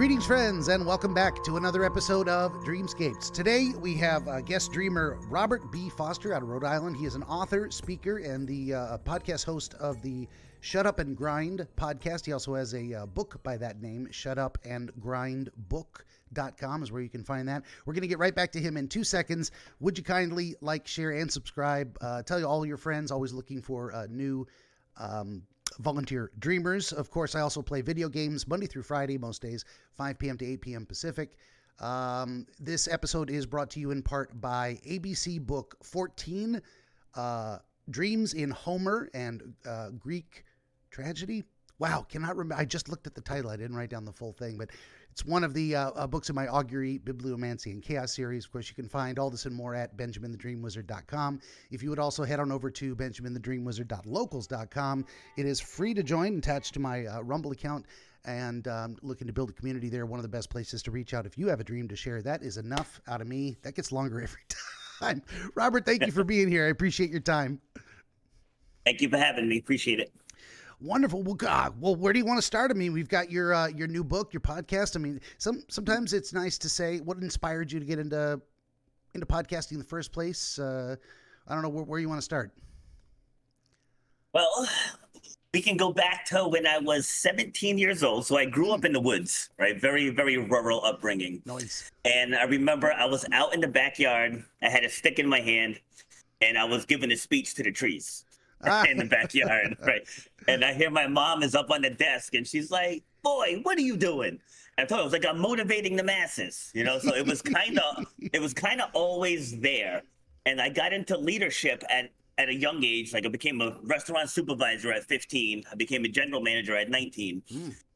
Greetings, friends, and welcome back to another episode of Dreamscapes. Today, we have guest dreamer Robert B. Foster out of Rhode Island. He is an author, speaker, and the podcast host of the Shut Up and Grind podcast. He also has a book by that name, shutupandgrindbook.com is where you can find that. We're going to get right back to him in 2 seconds. Would you kindly like, share, and subscribe? Tell all your friends, always looking for new volunteer dreamers. Of course, I also play video games Monday through Friday, most days, 5 p.m. to 8 p.m. Pacific. This episode is brought to you in part by ABC Book 14, Dreams in Homer and Greek Tragedy. Wow, cannot remember. I just looked at the title. I didn't write down the full thing, but it's one of the books in my Augury, Bibliomancy, and Chaos series. Of course, you can find all this and more at BenjaminTheDreamWizard.com. If you would also head on over to BenjaminTheDreamWizard.locals.com, it is free to join, attached to my Rumble account, and looking to build a community there. One of the best places to reach out if you have a dream to share. That is enough out of me. That gets longer every time. Robert, thank you for being here. I appreciate your time. Thank you for having me. Appreciate it. Wonderful. Well, God, where do you want to start? I mean, we've got your new book, your podcast. I mean, sometimes it's nice to say what inspired you to get into podcasting in the first place. I don't know where you want to start. Well, we can go back to when I was 17 years old. So I grew up in the woods, right? Very, very rural upbringing. Nice. And I remember I was out in the backyard. I had a stick in my hand, and I was giving a speech to the trees in the backyard, right? And I hear my mom is up on the desk, and she's like, "Boy, what are you doing?" And I told her, I was like, "I'm motivating the masses," you know. So it was kind of always there. And I got into leadership at a young age. Like I became a restaurant supervisor at 15. I became a general manager at 19.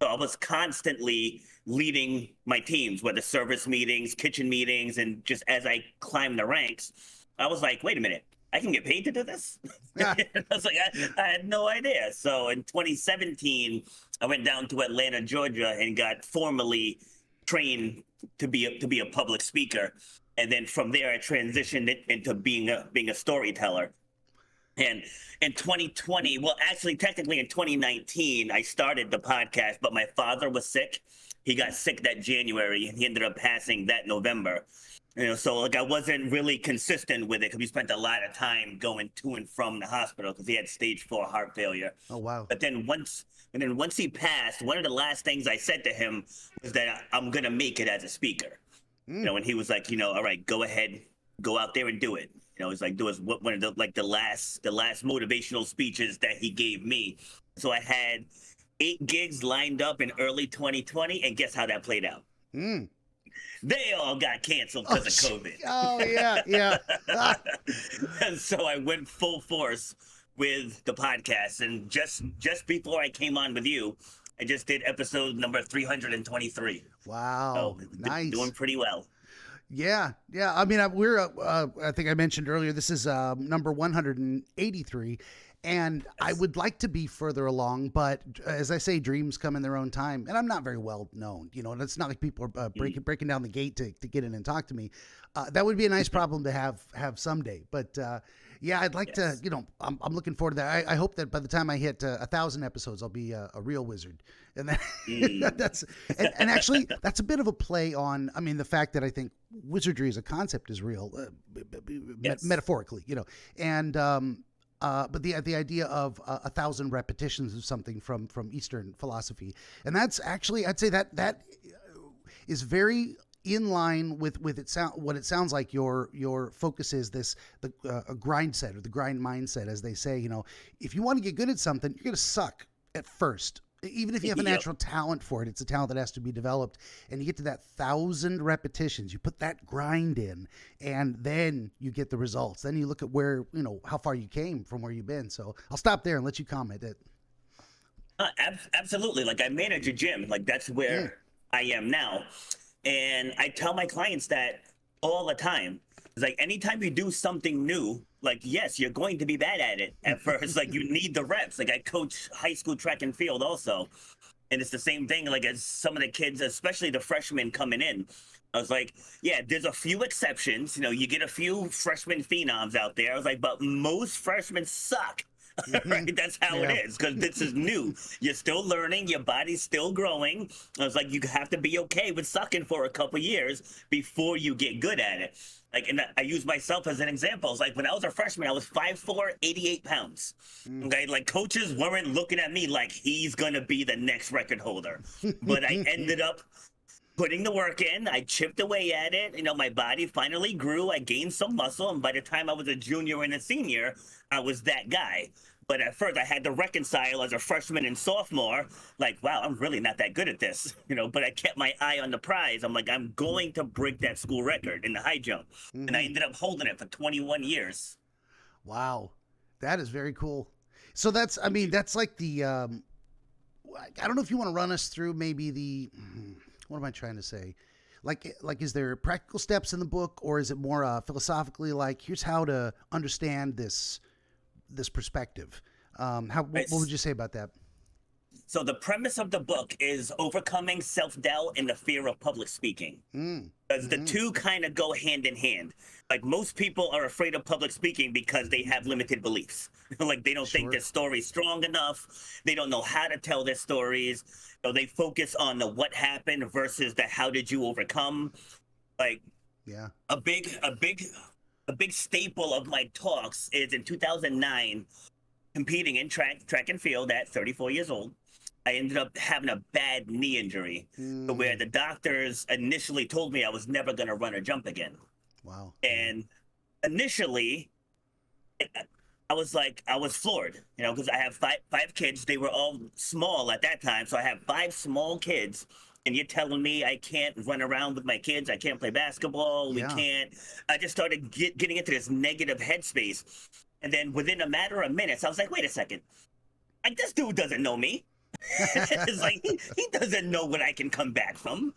So I was constantly leading my teams, whether service meetings, kitchen meetings, and just as I climbed the ranks, I was like, wait a minute. I can get paid to do this? Yeah. I was like, I had no idea. So in 2017, I went down to Atlanta, Georgia, and got formally trained to be a public speaker. And then from there, I transitioned it into being a storyteller. And in 2020, well, actually, technically in 2019, I started the podcast, but my father was sick. He got sick that January, and he ended up passing that November. You know, so like I wasn't really consistent with it because we spent a lot of time going to and from the hospital because he had stage 4 heart failure. Oh, wow. But then once he passed, one of the last things I said to him was that I'm gonna make it as a speaker. You know, and he was like, you know, all right, go ahead, go out there and do it. You know, it's like there was one of the last motivational speeches that he gave me. So I had 8 gigs lined up in early 2020, and guess how that played out? They all got canceled because of COVID. Oh, yeah, yeah. And so I went full force with the podcast. And just before I came on with you, I just did episode number 323. Wow, So nice. Doing pretty well. Yeah. I mean, I think I mentioned earlier, this is number 183. And I would like to be further along, but as I say, dreams come in their own time. And I'm not very well known, you know, and it's not like people are breaking down the gate to get in and talk to me. That would be a nice problem to have someday. But yeah, I'd like to, you know, I'm looking forward to that. I hope that by the time I hit 1,000 episodes, I'll be a real wizard. And then and actually, that's a bit of a play on, I mean, the fact that I think wizardry as a concept is real, metaphorically, you know, and but the idea of 1,000 repetitions of something from Eastern philosophy, and that's actually, I'd say that is very in line with what it sounds like. Your focus is a grind set, or the grind mindset, as they say. You know, if you want to get good at something, you're going to suck at first. Even if you have a natural talent for it, it's a talent that has to be developed. And you get to that 1,000 repetitions, you put that grind in, and then you get the results. Then you look at where, you know, how far you came from where you've been. So I'll stop there and let you comment it. Absolutely. Like I manage a gym, like that's where I am now. And I tell my clients that all the time. It's like anytime you do something new, like, yes, you're going to be bad at it at first. Like you need the reps. Like I coach high school track and field also. And it's the same thing, like as some of the kids, especially the freshmen coming in. I was like, yeah, there's a few exceptions. You know, you get a few freshman phenoms out there. I was like, but most freshmen suck. Right? That's how it is, because this is new. You're still learning. Your body's still growing. I was like, you have to be okay with sucking for a couple years before you get good at it. Like, and I use myself as an example. It's like when I was a freshman, I was 5'4", 88 pounds. Okay, like coaches weren't looking at me like he's gonna be the next record holder, but I ended up putting the work in. I chipped away at it. You know, my body finally grew. I gained some muscle, and by the time I was a junior and a senior, I was that guy. But at first, I had to reconcile as a freshman and sophomore, like, wow, I'm really not that good at this, you know. But I kept my eye on the prize. I'm like, I'm going to break that school record in the high jump, and I ended up holding it for 21 years. Wow, that is very cool. So that's, I mean, that's like the. I don't know if you want to run us through maybe the. What am I trying to say? Like, is there practical steps in the book, or is it more philosophically like, here's how to understand this perspective? What would you say about that? So the premise of the book is overcoming self-doubt and the fear of public speaking. Because the two kind of go hand in hand. Like most people are afraid of public speaking because they have limited beliefs. Like they don't think their story's strong enough. They don't know how to tell their stories. So they focus on the what happened versus the how did you overcome. Like a big staple of my talks is in 2009, competing in track and field at 34 years old. I ended up having a bad knee injury where the doctors initially told me I was never going to run or jump again. Wow. And initially, I was floored, you know, because I have five kids. They were all small at that time. So I have 5 small kids. And you're telling me I can't run around with my kids. I can't play basketball. We can't. I just started getting into this negative headspace. And then within a matter of minutes, I was like, wait a second. Like, this dude doesn't know me. It's like, he doesn't know what I can come back from.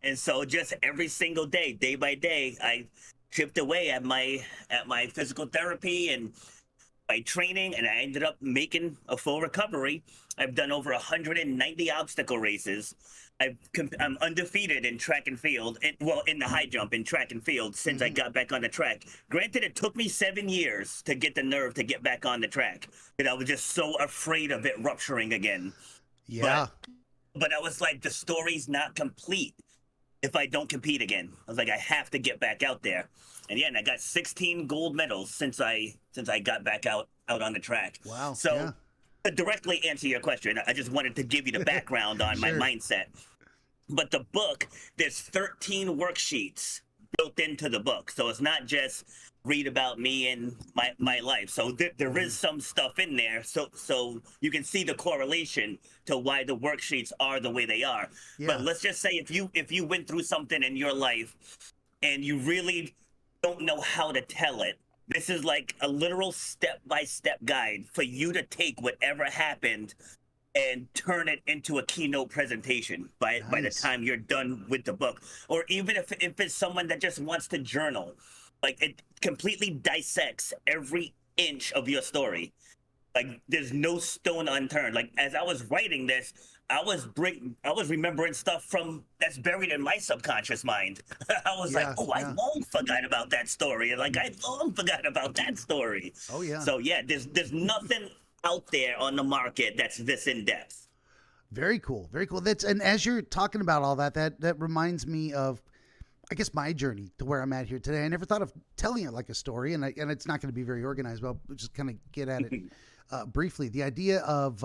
And so just every single day, day by day, I chipped away at my physical therapy and my training, and I ended up making a full recovery. I've done over 190 obstacle races. I'm undefeated in track and field, in the high jump in track and field since I got back on the track. Granted, it took me 7 years to get the nerve to get back on the track, but I was just so afraid of it rupturing again. Yeah. But I was like, the story's not complete if I don't compete again. I was like, I have to get back out there. And yeah, and I got 16 gold medals since I got back out on the track. Wow. So to directly answer your question, I just wanted to give you the background on my mindset. But the book, there's 13 worksheets built into the book. So it's not just read about me and my life. So there is some stuff in there. So you can see the correlation to why the worksheets are the way they are. Yeah. But let's just say if you went through something in your life and you really don't know how to tell it, this is like a literal step-by-step guide for you to take whatever happened and turn it into a keynote presentation by the time you're done with the book. Or even if it's someone that just wants to journal, like it completely dissects every inch of your story. Like there's no stone unturned. Like as I was writing this, I was remembering stuff from that's buried in my subconscious mind. I was like, I long forgot about that story. And like I long forgot about that story. Oh yeah. So yeah, there's nothing out there on the market that's this in depth. Very cool. Very cool. And as you're talking about all that reminds me of, I guess, my journey to where I'm at here today. I never thought of telling it like a story, and it's not going to be very organized, but I'll just kind of get at it briefly. The idea of,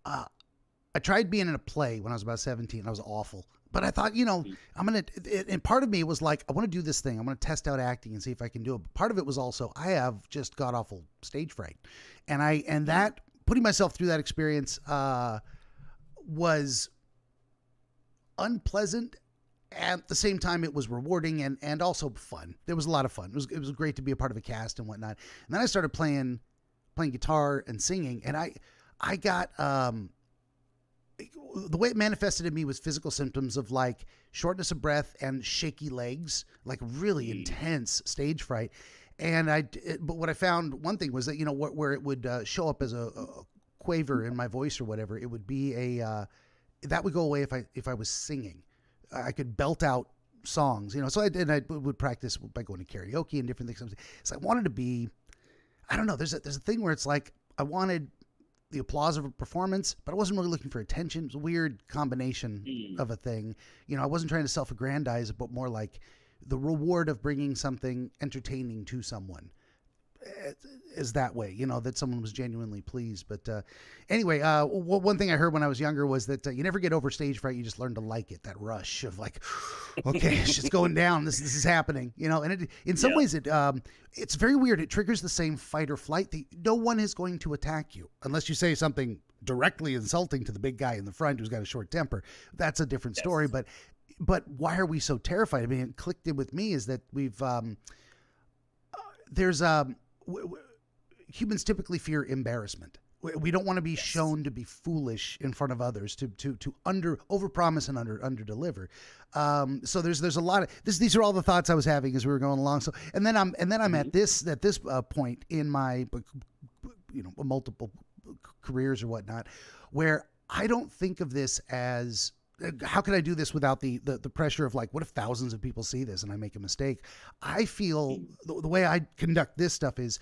I tried being in a play when I was about 17. I was awful. But I thought, and part of me was like, I want to do this thing. I want to test out acting and see if I can do it. But part of it was also, I have just god awful stage fright. And that putting myself through that experience was unpleasant. At the same time, it was rewarding and also fun. There was a lot of fun. It was great to be a part of a cast and whatnot. And then I started playing guitar and singing, and I got the way it manifested in me was physical symptoms of like shortness of breath and shaky legs, like really intense stage fright. And but what I found, one thing was that, where it would show up as a quaver in my voice or whatever, it would be that would go away if I was singing. I could belt out songs, so I would practice by going to karaoke and different things. So I I don't know. There's a thing where it's like I wanted the applause of a performance, but I wasn't really looking for attention. It was a weird combination of a thing. I wasn't trying to self-aggrandize, but more like the reward of bringing something entertaining to someone is that way, that someone was genuinely pleased. But anyway, one thing I heard when I was younger was that you never get over stage fright. You just learn to like it, that rush of like, okay, it's just going down. This is happening, and in some ways it's very weird. It triggers the same fight or flight. No one is going to attack you unless you say something directly insulting to the big guy in the front who's got a short temper. That's a different story. But why are we so terrified? I mean, it clicked in with me is that we've humans typically fear embarrassment. We don't want to be shown to be foolish in front of others, to overpromise and under deliver. So there's a lot of this. These are all the thoughts I was having as we were going along. So and then I'm at this point in my multiple careers or whatnot, where I don't think of this as how can I do this without the pressure of like, what if thousands of people see this and I make a mistake? I feel the way I conduct this stuff is,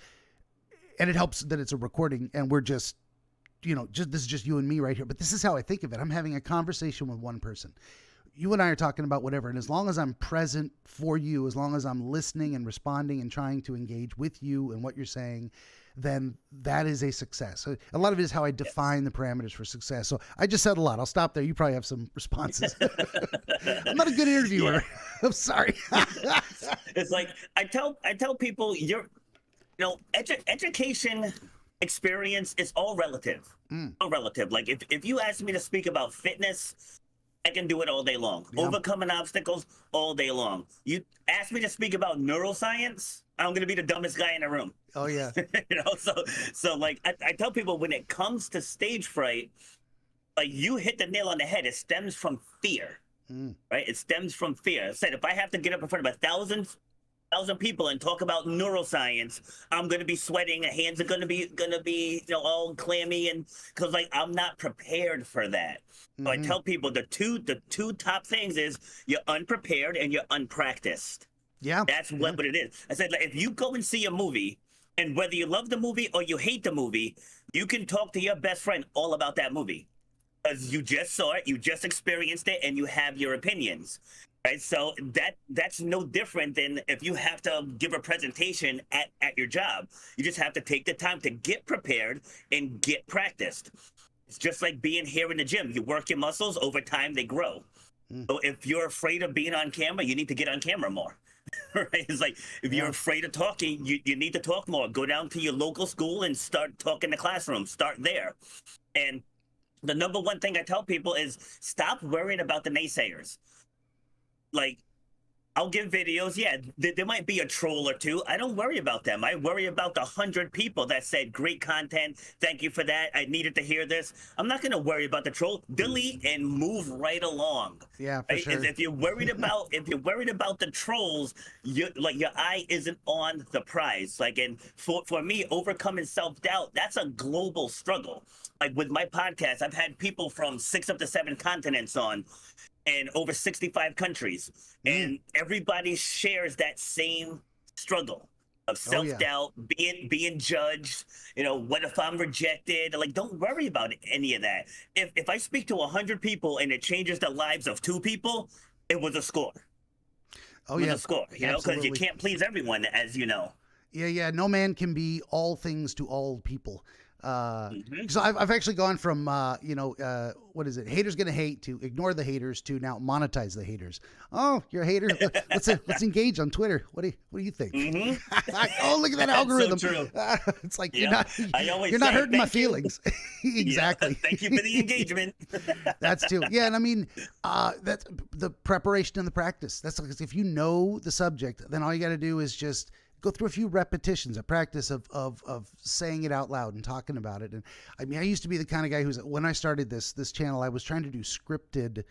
and it helps that it's a recording and we're this is just you and me right here. But this is how I think of it. I'm having a conversation with one person. You and I are talking about whatever. And as long as I'm present for you, as long as I'm listening and responding and trying to engage with you and what you're saying, then that is a success. So a lot of it is how I define the parameters for success. So I just said a lot. I'll stop there. You probably have some responses. I'm not a good interviewer. Yeah. I'm sorry. It's like I tell people education experience is all relative. All relative. Like if you ask me to speak about fitness, I can do it all day long. Yeah. Overcoming obstacles all day long. You ask me to speak about neuroscience, I'm going to be the dumbest guy in the room. Oh yeah. So like I tell people when it comes to stage fright, like you hit the nail on the head. It stems from fear, right? It stems from fear. I said, if I have to get up in front of 1,000 people and talk about neuroscience, I'm going to be sweating. Hands are going to be all clammy, and because like I'm not prepared for that. So I tell people the two top things is you're unprepared and you're unpracticed. Yeah, that's what it is. I said, like, if you go and see a movie, and whether you love the movie or you hate the movie, you can talk to your best friend all about that movie because you just saw it, you just experienced it, and you have your opinions. Right, so that's no different than if you have to give a presentation at your job. You just have to take the time to get prepared and get practiced. It's just like being here in the gym. You work your muscles, over time they grow. So if you're afraid of being on camera, you need to get on camera more. Right? It's like if you're afraid of talking, you need to talk more. Go down to your local school and start talking in the classroom. Start there. And the number one thing I tell people is stop worrying about the naysayers. Like, I'll give videos. Yeah, there might be a troll or two. I don't worry about them. I worry about the 100 people that said, great content. Thank you for that. I needed to hear this. I'm not going to worry about the troll. Delete and move right along. Yeah, for sure. If you're worried about the trolls, your eye isn't on the prize. Like, and for me, overcoming self-doubt, that's a global struggle. Like with my podcast, I've had people from 6 up to 7 continents on, and over 65 countries. And everybody shares that same struggle of self-doubt, being judged, what if I'm rejected? Like, don't worry about any of that. If I speak to 100 people and it changes the lives of 2 people, it was a score. Oh, it was a score, because you can't please everyone, as you know. Yeah. No man can be all things to all people. So I've actually gone from, what is it? Haters gonna hate to ignore the haters to now monetize the haters. Oh, you're a hater. Let's engage on Twitter. What do you think? Oh, look at that algorithm. So true. It's like you're not hurting my feelings. Exactly. Thank you for the engagement. That's too. Yeah. And I mean, that's the preparation and the practice. That's like, if you know the subject, then all you got to do is just go through a few repetitions, a practice of saying it out loud and talking about it. And I mean, I used to be the kind of guy when I started this channel, I was trying to do scripted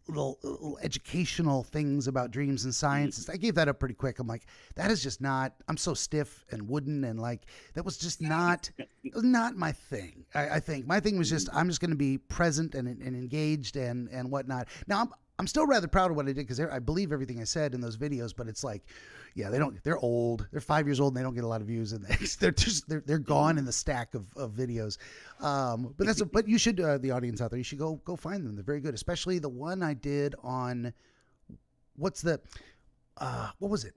little educational things about dreams and science. I gave that up pretty quick. I'm like, that is just not, I'm so stiff and wooden, and like, that was just not my thing. I think my thing was just, I'm just going to be present and engaged and whatnot. Now I'm still rather proud of what I did because I believe everything I said in those videos, but it's like, yeah, they're old. They're 5 years old and they don't get a lot of views, and they're gone in the stack of videos. But you should, the audience out there, you should go find them. They're very good, especially the one I did on, what was it?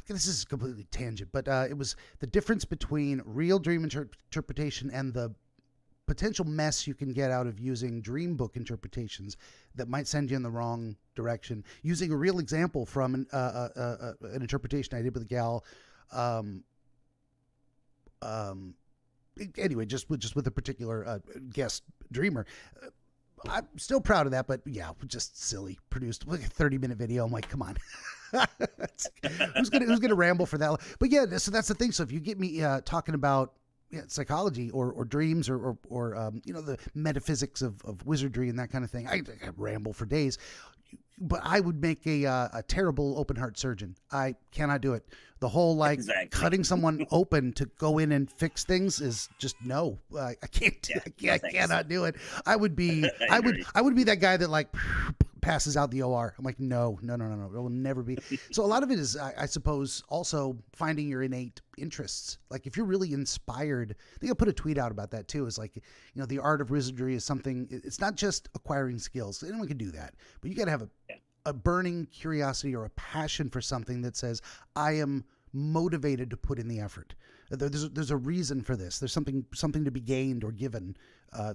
This is completely tangent, but it was the difference between real dream interpretation and the potential mess you can get out of using dream book interpretations that might send you in the wrong direction. Using a real example from an interpretation I did with a gal. Anyway, just with a particular guest dreamer. I'm still proud of that, but yeah, just silly. Produced like a 30-minute video. I'm like, come on. who's gonna ramble for that? But yeah, so that's the thing. So if you get me talking about psychology or dreams or the metaphysics of wizardry and that kind of thing, I ramble for days. But I would make a terrible open heart surgeon. I cannot do it. The whole cutting someone open to go in and fix things is just no. I can't. I cannot do it. I would be that guy that passes out the OR. I'm like, no. It will never be. So a lot of it is, I suppose, also finding your innate interests. Like if you're really inspired, I think I'll put a tweet out about that too. Is like, the art of wizardry is something. It's not just acquiring skills. Anyone can do that, but you got to have a burning curiosity or a passion for something that says, I am motivated to put in the effort. There's a reason for this. There's something to be gained or given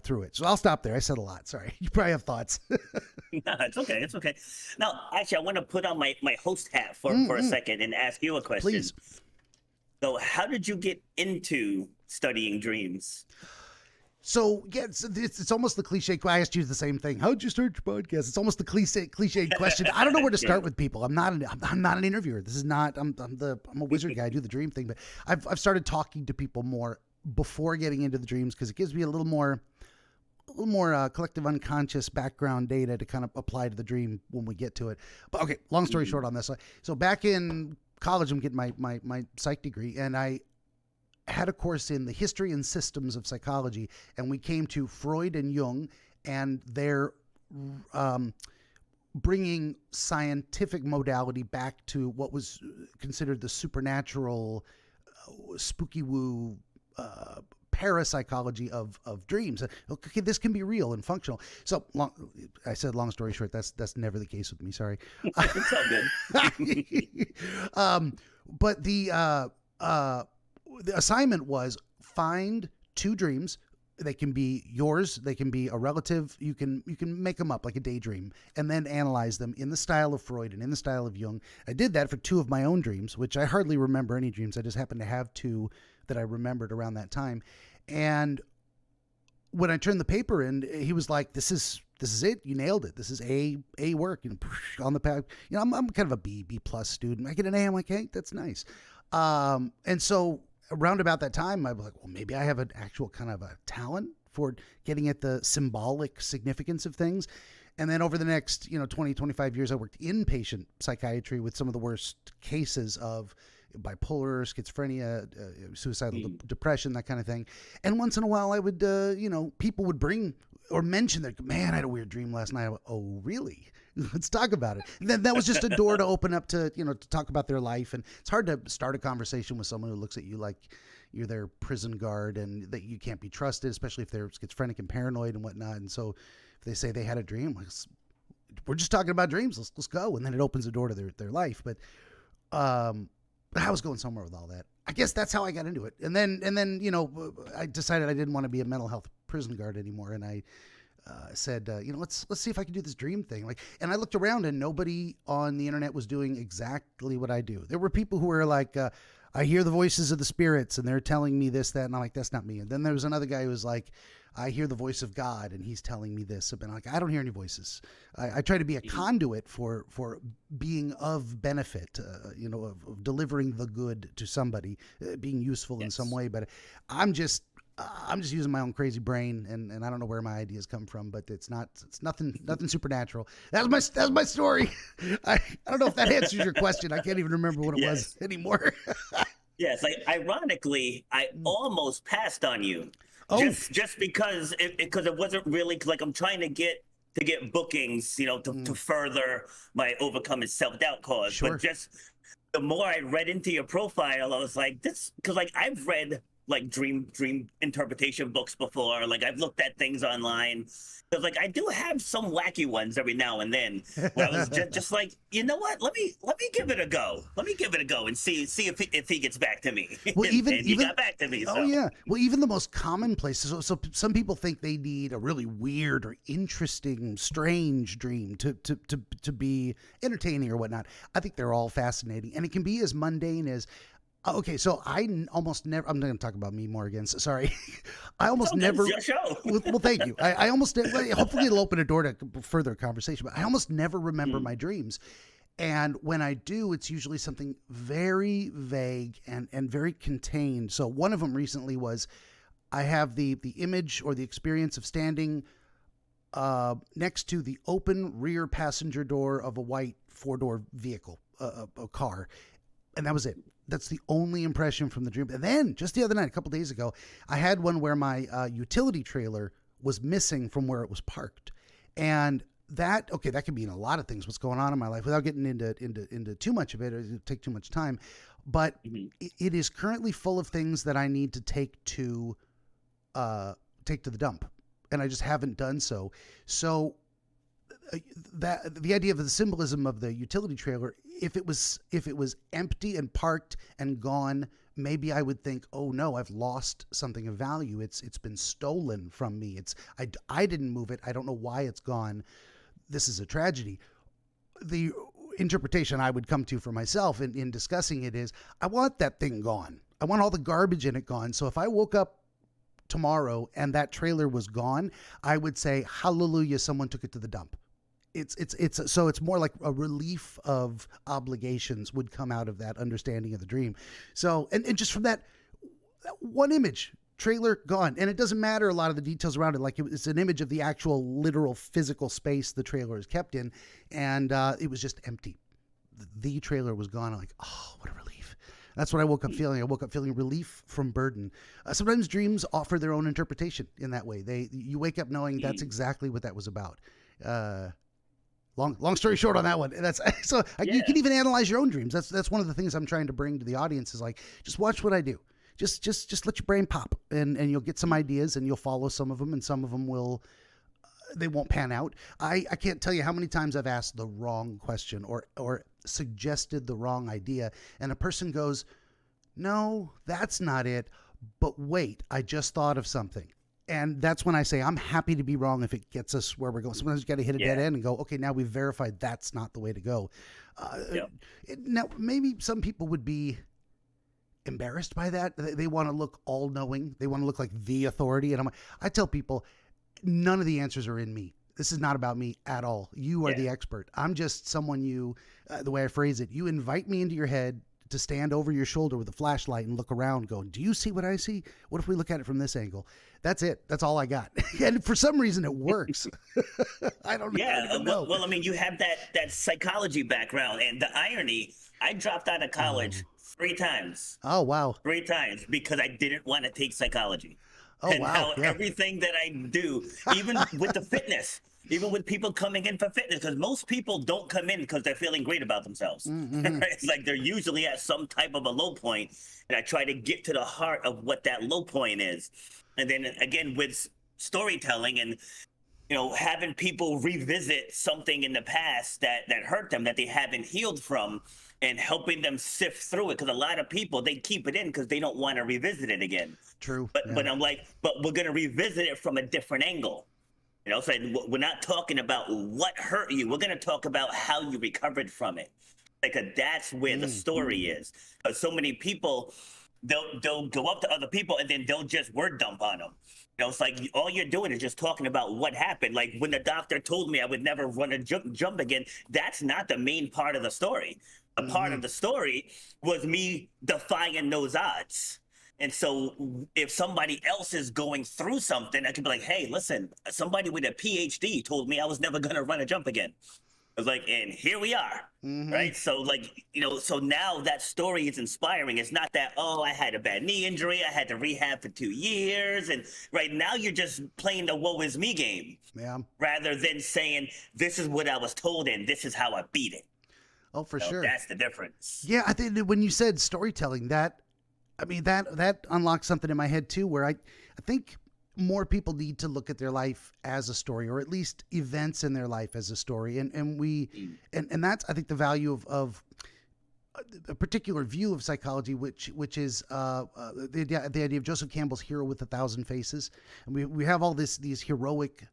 through it. So I'll stop there. I said a lot. Sorry. You probably have thoughts. No, it's okay. It's okay. Now, actually, I want to put on my host hat for a second and ask you a question. Please. So how did you get into studying dreams? So yeah, it's almost the cliche. I asked you the same thing. How'd you start your podcast? It's almost the cliche question. I don't know where to start with people. I'm not an interviewer. This is not. I'm a wizard guy. I do the dream thing, but I've started talking to people more before getting into the dreams because it gives me a little more collective unconscious background data to kind of apply to the dream when we get to it. But okay, long story short on this. So back in college, I'm getting my psych degree, and I had a course in the history and systems of psychology, and we came to Freud and Jung, and they're bringing scientific modality back to what was considered the supernatural, spooky woo, parapsychology of dreams. Okay, this can be real and functional. So I said, long story short, that's never the case with me. Sorry. It's all good. But the assignment was find 2 dreams. They can be yours. They can be a relative. You can make them up like a daydream and then analyze them in the style of Freud and in the style of Jung. I did that for 2 of my own dreams, which I hardly remember any dreams. I just happened to have 2 that I remembered around that time. And when I turned the paper in, he was like, this is it. You nailed it. This is A work, on the path. I'm kind of a B plus student. I get an A. I'm like, hey, that's nice. And so around about that time, I was like, well, maybe I have an actual kind of a talent for getting at the symbolic significance of things. And then over the next, 20, 25 years, I worked inpatient psychiatry with some of the worst cases of bipolar, schizophrenia, suicidal depression, that kind of thing. And once in a while I would, people would bring or mention that, man, I had a weird dream last night. I went, oh, really? Let's talk about it. And then that was just a door to open up to, to talk about their life. And it's hard to start a conversation with someone who looks at you like you're their prison guard and that you can't be trusted, especially if they're schizophrenic and paranoid and whatnot. And so if they say they had a dream, like, we're just talking about dreams. Let's go. And then it opens the door to their life. But I was going somewhere with all that. I guess that's how I got into it. And then I decided I didn't want to be a mental health prison guard anymore. And I said, let's see if I can do this dream thing. And I looked around and nobody on the internet was doing exactly what I do. There were people who were like, I hear the voices of the spirits and they're telling me this, that, and I'm like, that's not me. And then there was another guy who was like, I hear the voice of God and he's telling me this. And I'm like, I don't hear any voices. I try to be a conduit for being of benefit, of delivering the good to somebody, being useful in some way. But I'm just using my own crazy brain, and I don't know where my ideas come from, but it's nothing supernatural. That's my story. I don't know if that answers your question. I can't even remember what it was anymore. Yes, ironically, I almost passed on you. Oh. Just because it wasn't really, like, I'm trying to get to get bookings, to further my overcoming self-doubt cause. Sure. But just the more I read into your profile, I was like, this, because like I've read like dream interpretation books before. Like I've looked at things online. Because like I do have some wacky ones every now and then. Where I was just like, you know what? Let me give it a go. Let me give it a go and see if he gets back to me. Well, and he got back to me. Oh so. yeah. Well, even the most commonplace. So some people think they need a really weird or interesting, strange dream to be entertaining or whatnot. I think they're all fascinating, and it can be as mundane as. Okay, so I almost never. I'm not going to talk about me more again. Sorry, I almost never. Your show. Well, thank you. I almost. Hopefully, it'll open a door to further conversation. But I almost never remember my dreams, and when I do, it's usually something very vague and very contained. So one of them recently was, I have the image or the experience of standing next to the open rear passenger door of a white 4-door vehicle, a car, and that was it. That's the only impression from the dream. And then just the other night, a couple days ago, I had one where my utility trailer was missing from where it was parked. And that could mean a lot of things, what's going on in my life, without getting into too much of it, or it'd take too much time. But it is currently full of things that I need to take to the dump. And I just haven't done so. So that the idea of the symbolism of the utility trailer, if it was empty and parked and gone, maybe I would think, oh no, I've lost something of value. It's been stolen from me. I didn't move it. I don't know why it's gone. This is a tragedy. The interpretation I would come to for myself in discussing it is, I want that thing gone. I want all the garbage in it gone. So if I woke up tomorrow and that trailer was gone, I would say, hallelujah, someone took it to the dump. So it's more like a relief of obligations would come out of that understanding of the dream. So, and just from that one image, trailer gone. And it doesn't matter a lot of the details around it. Like it's an image of the actual literal physical space the trailer is kept in. And it was just empty. The trailer was gone. I'm like, oh, what a relief. That's what I woke up feeling. I woke up feeling relief from burden. Sometimes dreams offer their own interpretation in that way. You wake up knowing that's exactly what that was about. Long story short on that one. That's so you can even analyze your own dreams. That's one of the things I'm trying to bring to the audience is like, just watch what I do. Just let your brain pop and you'll get some ideas and you'll follow some of them, and some of them they won't pan out. I can't tell you how many times I've asked the wrong question or suggested the wrong idea, and a person goes, no, that's not it. But wait, I just thought of something. And that's when I say I'm happy to be wrong if it gets us where we're going. Sometimes you got to hit a dead end and go, okay, now we've verified that's not the way to go. Now, maybe some people would be embarrassed by that. They want to look all-knowing. They want to look like the authority. And I tell people, none of the answers are in me. This is not about me at all. You are the expert. I'm just someone the way I phrase it, you invite me into your head to stand over your shoulder with a flashlight and look around going, do you see what I see? What if we look at it from this angle? That's it. That's all I got. And for some reason it works. I don't know. Well, I mean, you have that psychology background, and the irony, I dropped out of college 3 times. Oh, wow. 3 times because I didn't want to take psychology. Oh, and wow. Now everything that I do, even with the fitness, even with people coming in for fitness, because most people don't come in because they're feeling great about themselves. Mm-hmm. It's like they're usually at some type of a low point, and I try to get to the heart of what that low point is. And then again, with storytelling and having people revisit something in the past that hurt them, that they haven't healed from, and helping them sift through it. Because a lot of people, they keep it in because they don't want to revisit it again. True. But I'm like, but we're going to revisit it from a different angle. So we're not talking about what hurt you. We're going to talk about how you recovered from it. Like that's where the story is. So many people, they'll go up to other people and then they'll just word dump on them. It's like all you're doing is just talking about what happened. Like when the doctor told me I would never run a jump again, that's not the main part of the story. A part of the story was me defying those odds. And so if somebody else is going through something, I could be like, hey, listen, somebody with a PhD told me I was never going to run a jump again. was like, and here we are, right? So like, so now that story is inspiring. It's not that, oh, I had a bad knee injury, I had to rehab for 2 years, and right now you're just playing the woe is me game, rather than saying this is what I was told and this is how I beat it. Oh, for sure. That's the difference. Yeah, I think that when you said storytelling, that unlocks something in my head too, where I think more people need to look at their life as a story, or at least events in their life as a story. And that's, I think, the value of a particular view of psychology, which is the idea of Joseph Campbell's hero with 1,000 faces. And we have all these heroic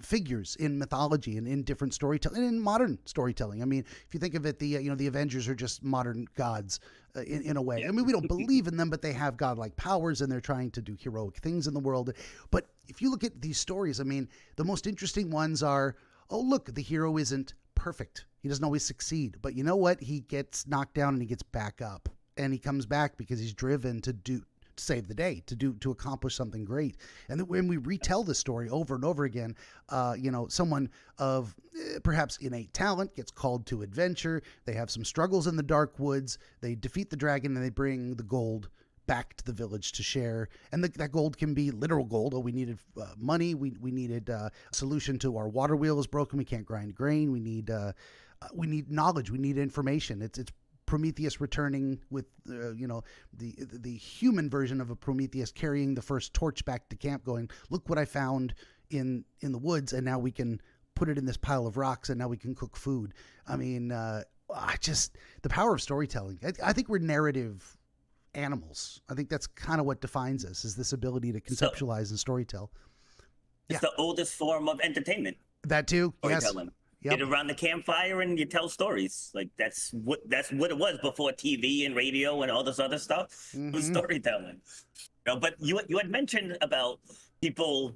figures in mythology and in different storytelling, and in modern storytelling. I mean, if you think of it, the Avengers are just modern gods in a way. I mean, we don't believe in them, but they have godlike powers and they're trying to do heroic things in the world. But if you look at these stories, I mean, the most interesting ones are, oh, look, the hero isn't perfect. He doesn't always succeed, but you know what? He gets knocked down and he gets back up, and he comes back because he's driven to save the day, to accomplish something great. And when we retell the story over and over again, someone of perhaps innate talent gets called to adventure. They have some struggles in the dark woods. They defeat the dragon and they bring the gold back to the village to share. And that gold can be literal gold. Oh, we needed money. We needed a solution to our water wheel is broken. We can't grind grain. We need knowledge. We need information. It's Prometheus returning with, the human version of a Prometheus carrying the first torch back to camp going, look what I found in the woods, and now we can put it in this pile of rocks, and now we can cook food. I mean, the power of storytelling. I think we're narrative animals. I think that's kind of what defines us, is this ability to conceptualize and storytell. It's the oldest form of entertainment. That too, yes. Yep. Get around the campfire and you tell stories. Like that's what it was before TV and radio and all this other stuff. It was storytelling. But you had mentioned about people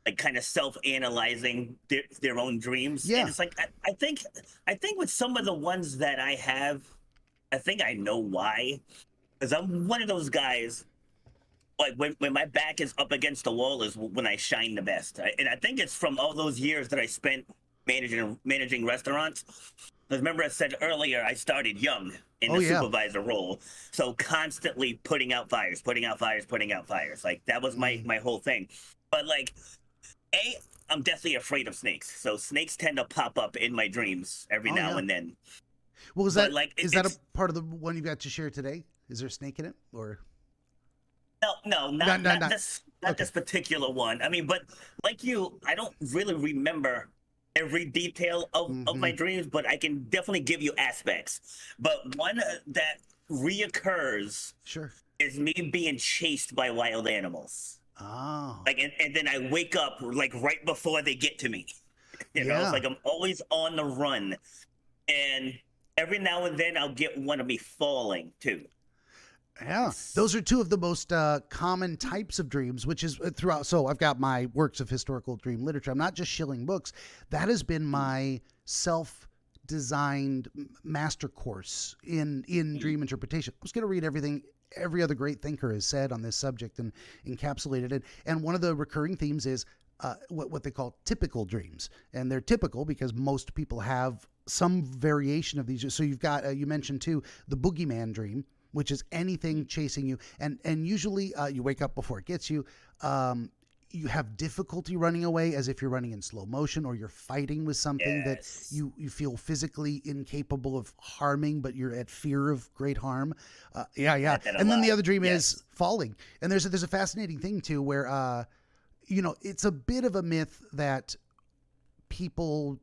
like kind of self-analyzing their own dreams. Yeah. And it's like I think with some of the ones that I have, I think I know why. Because I'm one of those guys. Like when my back is up against the wall is when I shine the best. And I think it's from all those years that I spent managing restaurants. Because remember I said earlier, I started young in the supervisor role. So constantly putting out fires. Like that was my whole thing. But like, I'm deathly afraid of snakes. So snakes tend to pop up in my dreams every now and then. Well, is that a part of the one you got to share today? Is there a snake in it, or? No, not this particular one. I mean, but like you, I don't really remember every detail of my dreams, but I can definitely give you aspects. But one that reoccurs is me being chased by wild animals. Oh. Like, and then I wake up like right before they get to me. You know, it's like I'm always on the run. And every now and then I'll get one of me falling too. Yeah, those are two of the most common types of dreams, which is throughout. So I've got my works of historical dream literature. I'm not just shilling books. That has been my self-designed master course in dream interpretation. I was going to read everything every other great thinker has said on this subject and encapsulated it. And one of the recurring themes is what they call typical dreams. And they're typical because most people have some variation of these. So you've got, you mentioned too, the boogeyman dream, which is anything chasing you. And usually you wake up before it gets you. You have difficulty running away, as if you're running in slow motion, or you're fighting with something that you feel physically incapable of harming, but you're at fear of great harm. And then the other dream is falling. And there's a fascinating thing too, where, it's a bit of a myth that people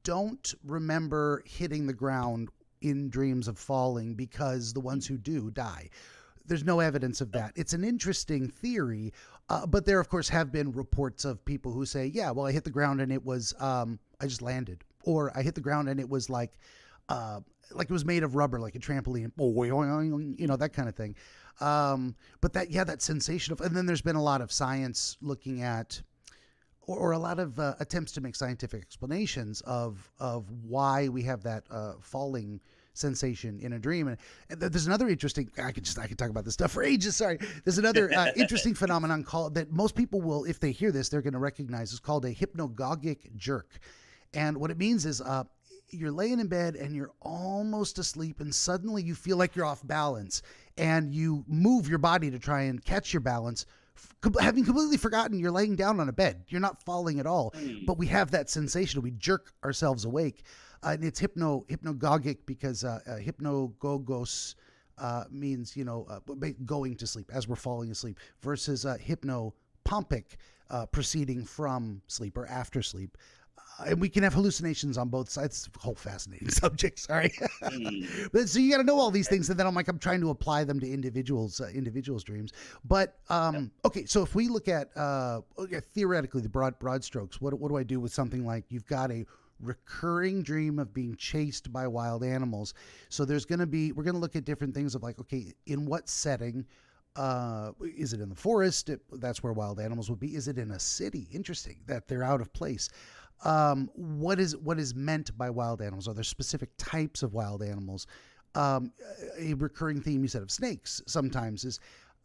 don't remember hitting the ground in dreams of falling, because the ones who do die. There's no evidence of that. It's an interesting theory, but there, of course, have been reports of people who say, yeah, well, I hit the ground and it was, I just landed. Or I hit the ground and it was like it was made of rubber, like a trampoline, that kind of thing. But that sensation of, and then there's been a lot of science looking at, or a lot of attempts to make scientific explanations of why we have that falling sensation in a dream. And there's another interesting, I could talk about this stuff for ages. Sorry. There's another interesting phenomenon that most people will, if they hear this, they're going to recognize. It's called a hypnagogic jerk. And what it means is you're laying in bed and you're almost asleep, and suddenly you feel like you're off balance, and you move your body to try and catch your balance, having completely forgotten you're laying down on a bed. You're not falling at all, but we have that sensation. We jerk ourselves awake. And it's hypnagogic because hypnagogos means, going to sleep as we're falling asleep, versus hypnopompic, proceeding from sleep or after sleep. And we can have hallucinations on both sides. It's a whole fascinating subject. Sorry. But so you got to know all these things. And then I'm trying to apply them to individuals' dreams. But, okay. So if we look at, theoretically the broad strokes, what do I do with something like you've got a recurring dream of being chased by wild animals? So we're going to look at different things of like, okay, in what setting? Is it in the forest? That's where wild animals would be. Is it in a city? Interesting that they're out of place. What is meant by wild animals? Are there specific types of wild animals? A recurring theme you said of snakes sometimes is,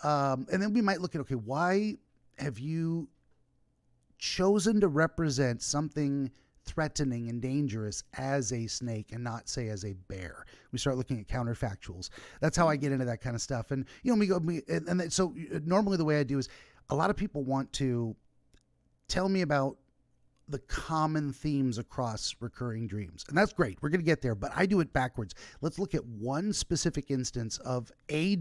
and then we might look at, okay, why have you chosen to represent something threatening and dangerous as a snake and not, say, as a bear? We start looking at counterfactuals. That's how I get into that kind of stuff. And so normally the way I do is, a lot of people want to tell me about the common themes across recurring dreams. And that's great. We're going to get there, but I do it backwards. Let's look at one specific instance of a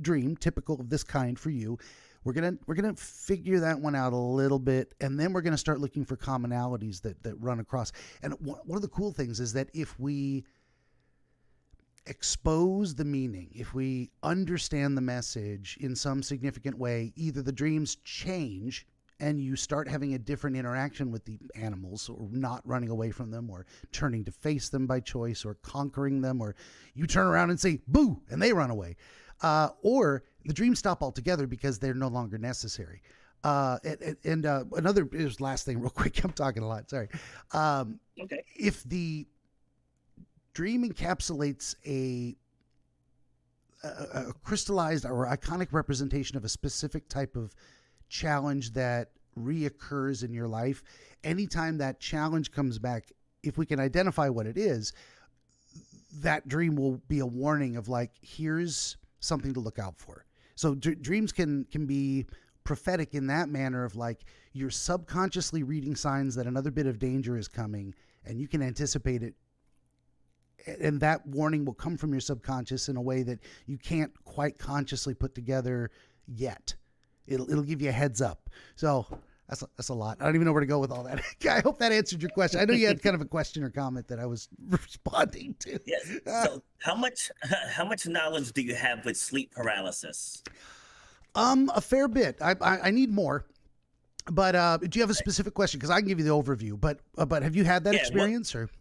dream typical of this kind for you. We're going to figure that one out a little bit, and then we're going to start looking for commonalities that run across. And one of the cool things is that if we expose the meaning, if we understand the message in some significant way, either the dreams change and you start having a different interaction with the animals, or not running away from them, or turning to face them by choice, or conquering them, or you turn around and say, boo, and they run away. Or the dreams stop altogether because they're no longer necessary. Another last thing real quick, I'm talking a lot, sorry. Okay. If the dream encapsulates a crystallized or iconic representation of a specific type of challenge that reoccurs in your life, anytime that challenge comes back, if we can identify what it is, that dream will be a warning of like, here's something to look out for. So dreams can be prophetic in that manner of like, you're subconsciously reading signs that another bit of danger is coming, and you can anticipate it. And that warning will come from your subconscious in a way that you can't quite consciously put together yet. It'll give you a heads up. So that's a lot. I don't even know where to go with all that. I hope that answered your question. I know you had kind of a question or comment that I was responding to. Yes. So how much knowledge do you have with sleep paralysis? A fair bit. I need more. But do you have a specific question? Because I can give you the overview. But have you had that experience or?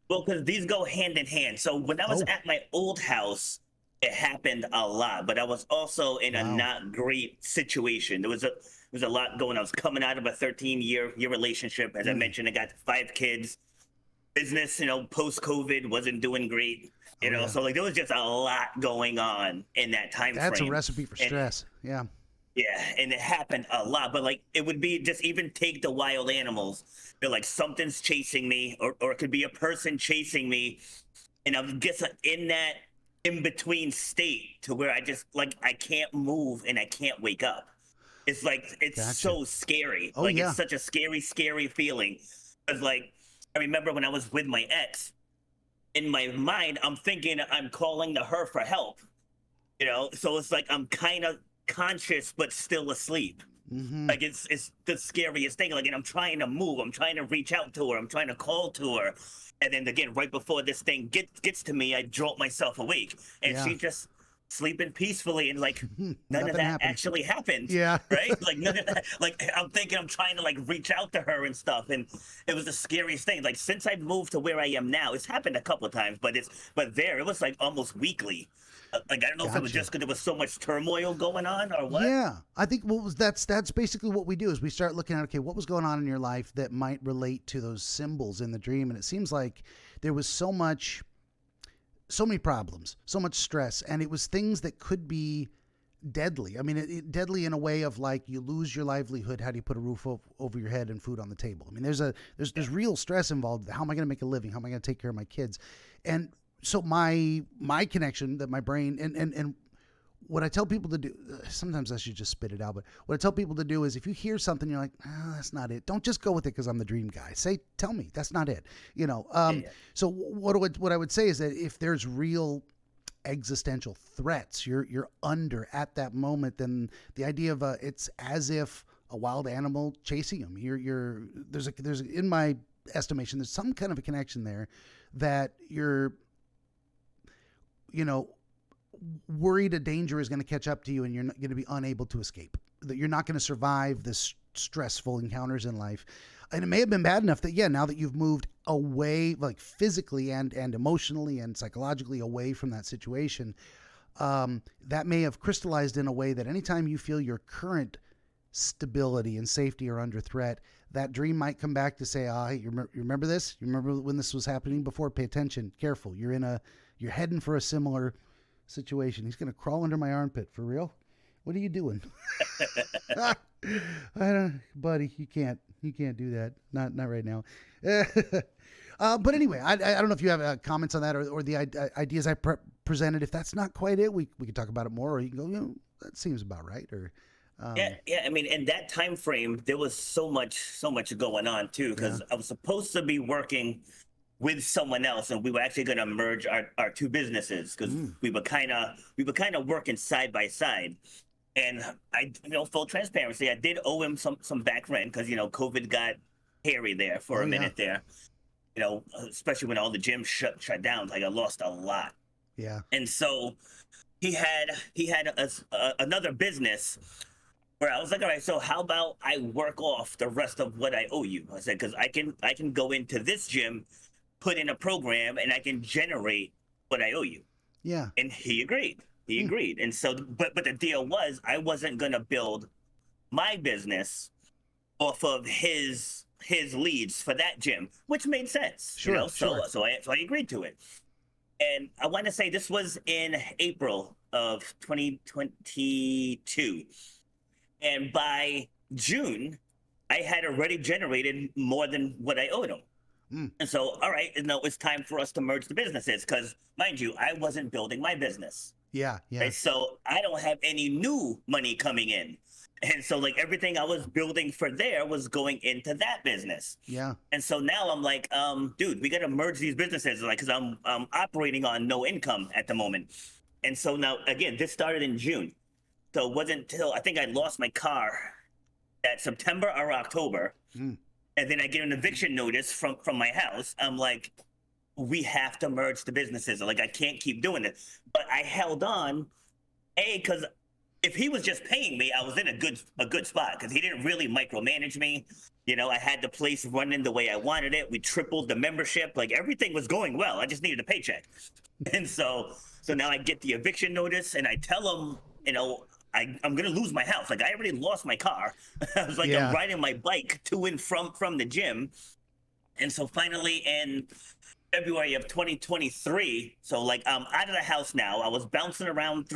Well, because these go hand in hand. So when I was at my old house, it happened a lot, but I was also in a not great situation. There was a lot going on. I was coming out of a 13-year relationship. As I mentioned, I got 5 kids. Business, post-COVID wasn't doing great. So like there was just a lot going on in that time frame. That's a recipe for stress. Yeah. Yeah, and it happened a lot, but like it would be just even take the wild animals. They're like something's chasing me, or it could be a person chasing me, and I'm just in that in-between state to where I just like I can't move and I can't wake up. It's like it's so scary. It's such a scary feeling. Because like I remember when I was with my ex, in my mind I'm thinking I'm calling to her for help. So it's like I'm kind of conscious but still asleep. Like it's the scariest thing. Like, and I'm trying to move, I'm trying to reach out to her, I'm trying to call to her, and then again right before this thing gets to me, I jolt myself awake, and she's just sleeping peacefully, and like none of that actually happened. Right. Like none of that. Like I'm thinking I'm trying to like reach out to her and stuff, and it was the scariest thing. Like since I moved to where I am now, it's happened a couple of times, but there it was like almost weekly. Like I don't know if it was just because there was so much turmoil going on or what. Yeah, I think that's basically what we do is we start looking at, okay, what was going on in your life that might relate to those symbols in the dream, and it seems like there was so many problems, so much stress, and it was things that could be deadly. I mean, deadly in a way of like you lose your livelihood. How do you put a roof over your head and food on the table? I mean, there's real stress involved. How am I going to make a living? How am I going to take care of my kids? And so my connection that my brain and what I tell people to do, sometimes I should just spit it out, but what I tell people to do is if you hear something, you're like, oh, that's not it. Don't just go with it because I'm the dream guy. Tell me, that's not it. So what I would say is that if there's real existential threats you're under at that moment, then the idea of it's as if a wild animal chasing him. There's in my estimation, there's some kind of a connection there that you're, worried a danger is going to catch up to you and you're not going to be unable to escape, that you're not going to survive this stressful encounters in life. And it may have been bad enough that, now that you've moved away, like physically and emotionally and psychologically away from that situation, that may have crystallized in a way that anytime you feel your current stability and safety are under threat, that dream might come back to say, you remember this? You remember when this was happening before? Pay attention. Careful. You're heading for a similar situation. He's going to crawl under my armpit. For real? What are you doing? I don't, buddy, you can't do that. Not right now. But anyway, I don't know if you have comments on that or the ideas I presented. If that's not quite it, we can talk about it more, or you can go, that seems about right. Or yeah. I mean, in that time frame, there was so much going on too, because I was supposed to be working with someone else, and we were actually going to merge our two businesses because we were kind of working side by side. And I, full transparency, I did owe him some back rent because COVID got hairy there for a minute there. Especially when all the gyms shut down, like I lost a lot. Yeah. And so he had another business where I was like, all right, so how about I work off the rest of what I owe you? I said, because I can go into this gym, put in a program, and I can generate what I owe you. Yeah. And he agreed. He agreed. And so, but the deal was I wasn't going to build my business off of his leads for that gym, which made sense. Sure. So I agreed to it. And I want to say this was in April of 2022. And by June, I had already generated more than what I owed him. And so, all right, it's time for us to merge the businesses because, mind you, I wasn't building my business. Yeah. Right? So I don't have any new money coming in. And so like everything I was building for there was going into that business. Yeah. And so now I'm like, dude, we got to merge these businesses, like, because I'm operating on no income at the moment. And so now, again, this started in June. So it wasn't till I think I lost my car at September or October. And then I get an eviction notice from my house. I'm like, we have to merge the businesses. Like, I can't keep doing it. But I held on, because if he was just paying me, I was in a good spot because he didn't really micromanage me. I had the place running the way I wanted it. We tripled the membership. Like, everything was going well. I just needed a paycheck. And so now I get the eviction notice and I tell him, I'm going to lose my house. Like, I already lost my car. I was like, I'm riding my bike to and from the gym. And so finally in February of 2023, so like I'm out of the house now. I was bouncing around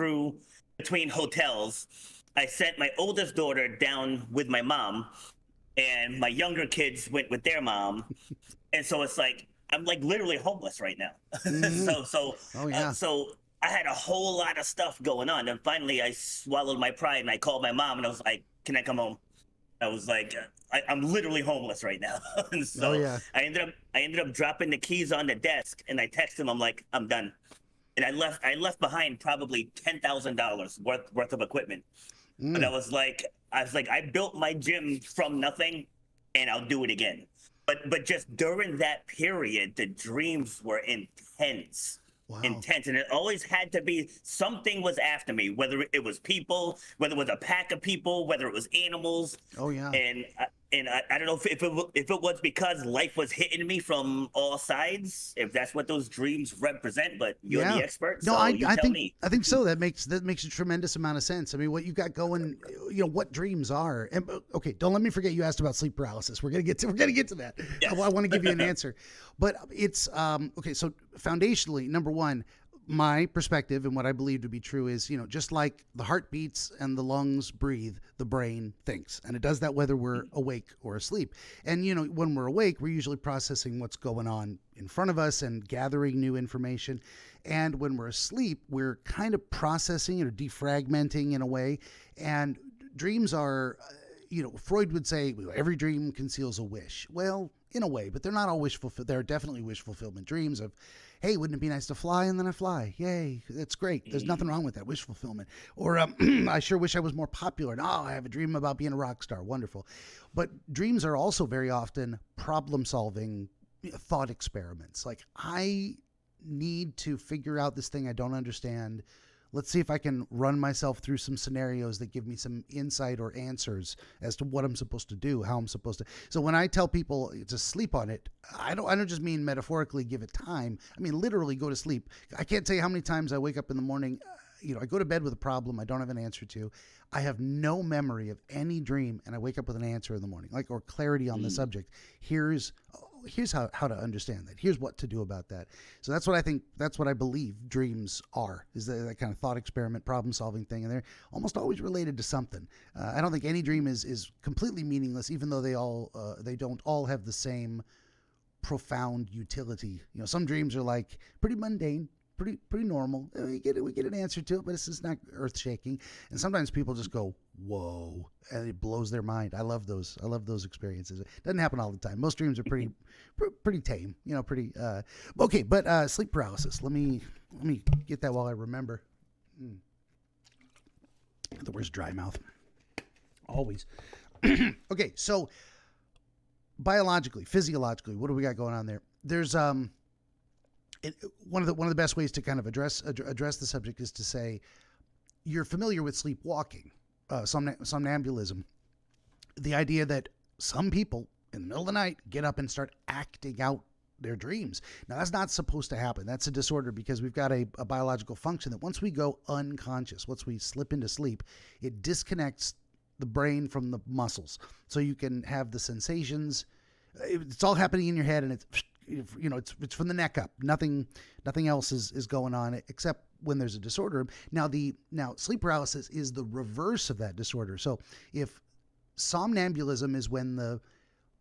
between hotels. I sent my oldest daughter down with my mom, and my younger kids went with their mom. And so it's like, I'm like literally homeless right now. So I had a whole lot of stuff going on. And finally I swallowed my pride and I called my mom and I was like, can I come home? I was like, I'm literally homeless right now. And so I ended up dropping the keys on the desk and I texted him, I'm like, I'm done. And I left behind probably $10,000 worth of equipment. And I was like, I built my gym from nothing and I'll do it again. But just during that period, the dreams were intense. Wow. Intense, and it always had to be something was after me, whether it was people, whether it was a pack of people, whether it was animals. Oh yeah. And I don't know if it was because life was hitting me from all sides, if that's what those dreams represent. But you're the expert, so I think so. That makes a tremendous amount of sense. I mean, what you got going, what dreams are. And okay, don't let me forget you asked about sleep paralysis. We're gonna get to that. Yes. I want to give you an answer, but it's okay. So foundationally, number one, my perspective and what I believe to be true is, just like the heart beats and the lungs breathe, the brain thinks. And it does that whether we're awake or asleep. And, when we're awake, we're usually processing what's going on in front of us and gathering new information. And when we're asleep, we're kind of processing or defragmenting in a way. And dreams are, Freud would say every dream conceals a wish. Well, in a way, but they're not all wish fulfillment. There are definitely wish fulfillment dreams of, hey, wouldn't it be nice to fly? And then I fly. Yay. That's great. There's nothing wrong with that. Wish fulfillment. Or I sure wish I was more popular. No, I have a dream about being a rock star. Wonderful. But dreams are also very often problem solving thought experiments. Like, I need to figure out this thing I don't understand. Let's see if I can run myself through some scenarios that give me some insight or answers as to what I'm supposed to do, how I'm supposed to. So when I tell people to sleep on it, I don't just mean metaphorically give it time. I mean literally go to sleep. I can't tell you how many times I wake up in the morning. I go to bed with a problem I don't have an answer to. I have no memory of any dream, and I wake up with an answer in the morning, or clarity on the subject. Here's how to understand that. Here's what to do about that. So that's what I think. That's what I believe dreams are, is that kind of thought experiment, problem solving thing. And they're almost always related to something. I don't think any dream is completely meaningless, even though they don't all have the same profound utility. Some dreams are like pretty mundane, pretty normal. We get an answer to it, but it's just not earth shaking. And sometimes people just go, whoa, and it blows their mind. I love those experiences. It doesn't happen all the time. Most dreams are pretty tame, pretty okay. But sleep paralysis. Let me get that while I remember. The worst dry mouth. Always. Okay, so biologically, physiologically, what do we got going on there? There's one of the best ways to kind of address the subject is to say you're familiar with sleepwalking, somnambulism, the idea that some people in the middle of the night get up and start acting out their dreams. Now that's not supposed to happen. That's a disorder because we've got a biological function that once we go unconscious, once we slip into sleep, it disconnects the brain from the muscles. So you can have the sensations. It's all happening in your head, and it's from the neck up. Nothing else is going on except when there's a disorder. Now sleep paralysis is the reverse of that disorder. So if somnambulism is when the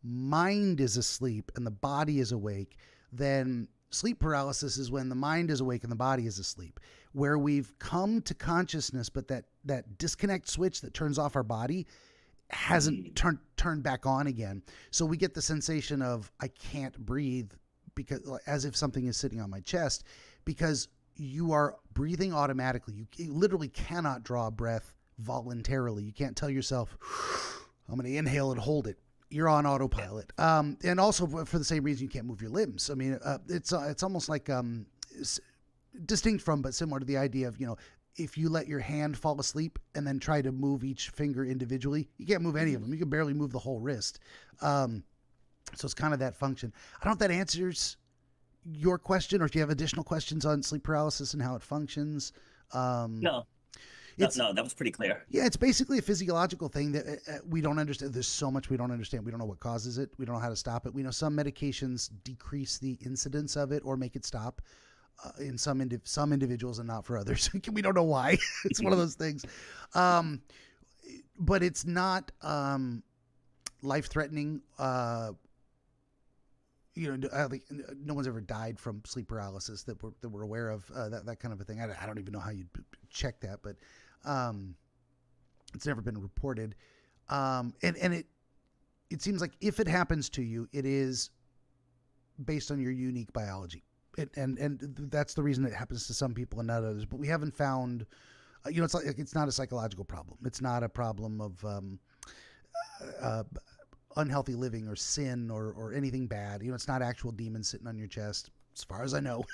mind is asleep and the body is awake, then sleep paralysis is when the mind is awake and the body is asleep, where we've come to consciousness, but that disconnect switch that turns off our body hasn't turned back on again. So we get the sensation of I can't breathe, because as if something is sitting on my chest, because you are breathing automatically. You literally cannot draw a breath voluntarily. You can't tell yourself, I'm going to inhale and hold it. You're on autopilot. And also for the same reason you can't move your limbs. I mean, it's almost like distinct from, but similar to the idea of, if you let your hand fall asleep and then try to move each finger individually, you can't move any of them. You can barely move the whole wrist. So it's kind of that function. I don't know if that answers your question, or if you have additional questions on sleep paralysis and how it functions. No, that was pretty clear. Yeah, it's basically a physiological thing that we don't understand. There's so much we don't understand. We don't know what causes it. We don't know how to stop it. We know some medications decrease the incidence of it or make it stop. In some individuals and not for others. We don't know why. It's one of those things. But it's not life-threatening. I think no one's ever died from sleep paralysis that we're aware of, that kind of a thing. I don't even know how you'd check that, but it's never been reported. And it seems like if it happens to you, it is based on your unique biology. And that's the reason it happens to some people and not others. But we haven't found, it's not a psychological problem. It's not a problem of unhealthy living or sin or anything bad. It's not actual demons sitting on your chest, as far as I know.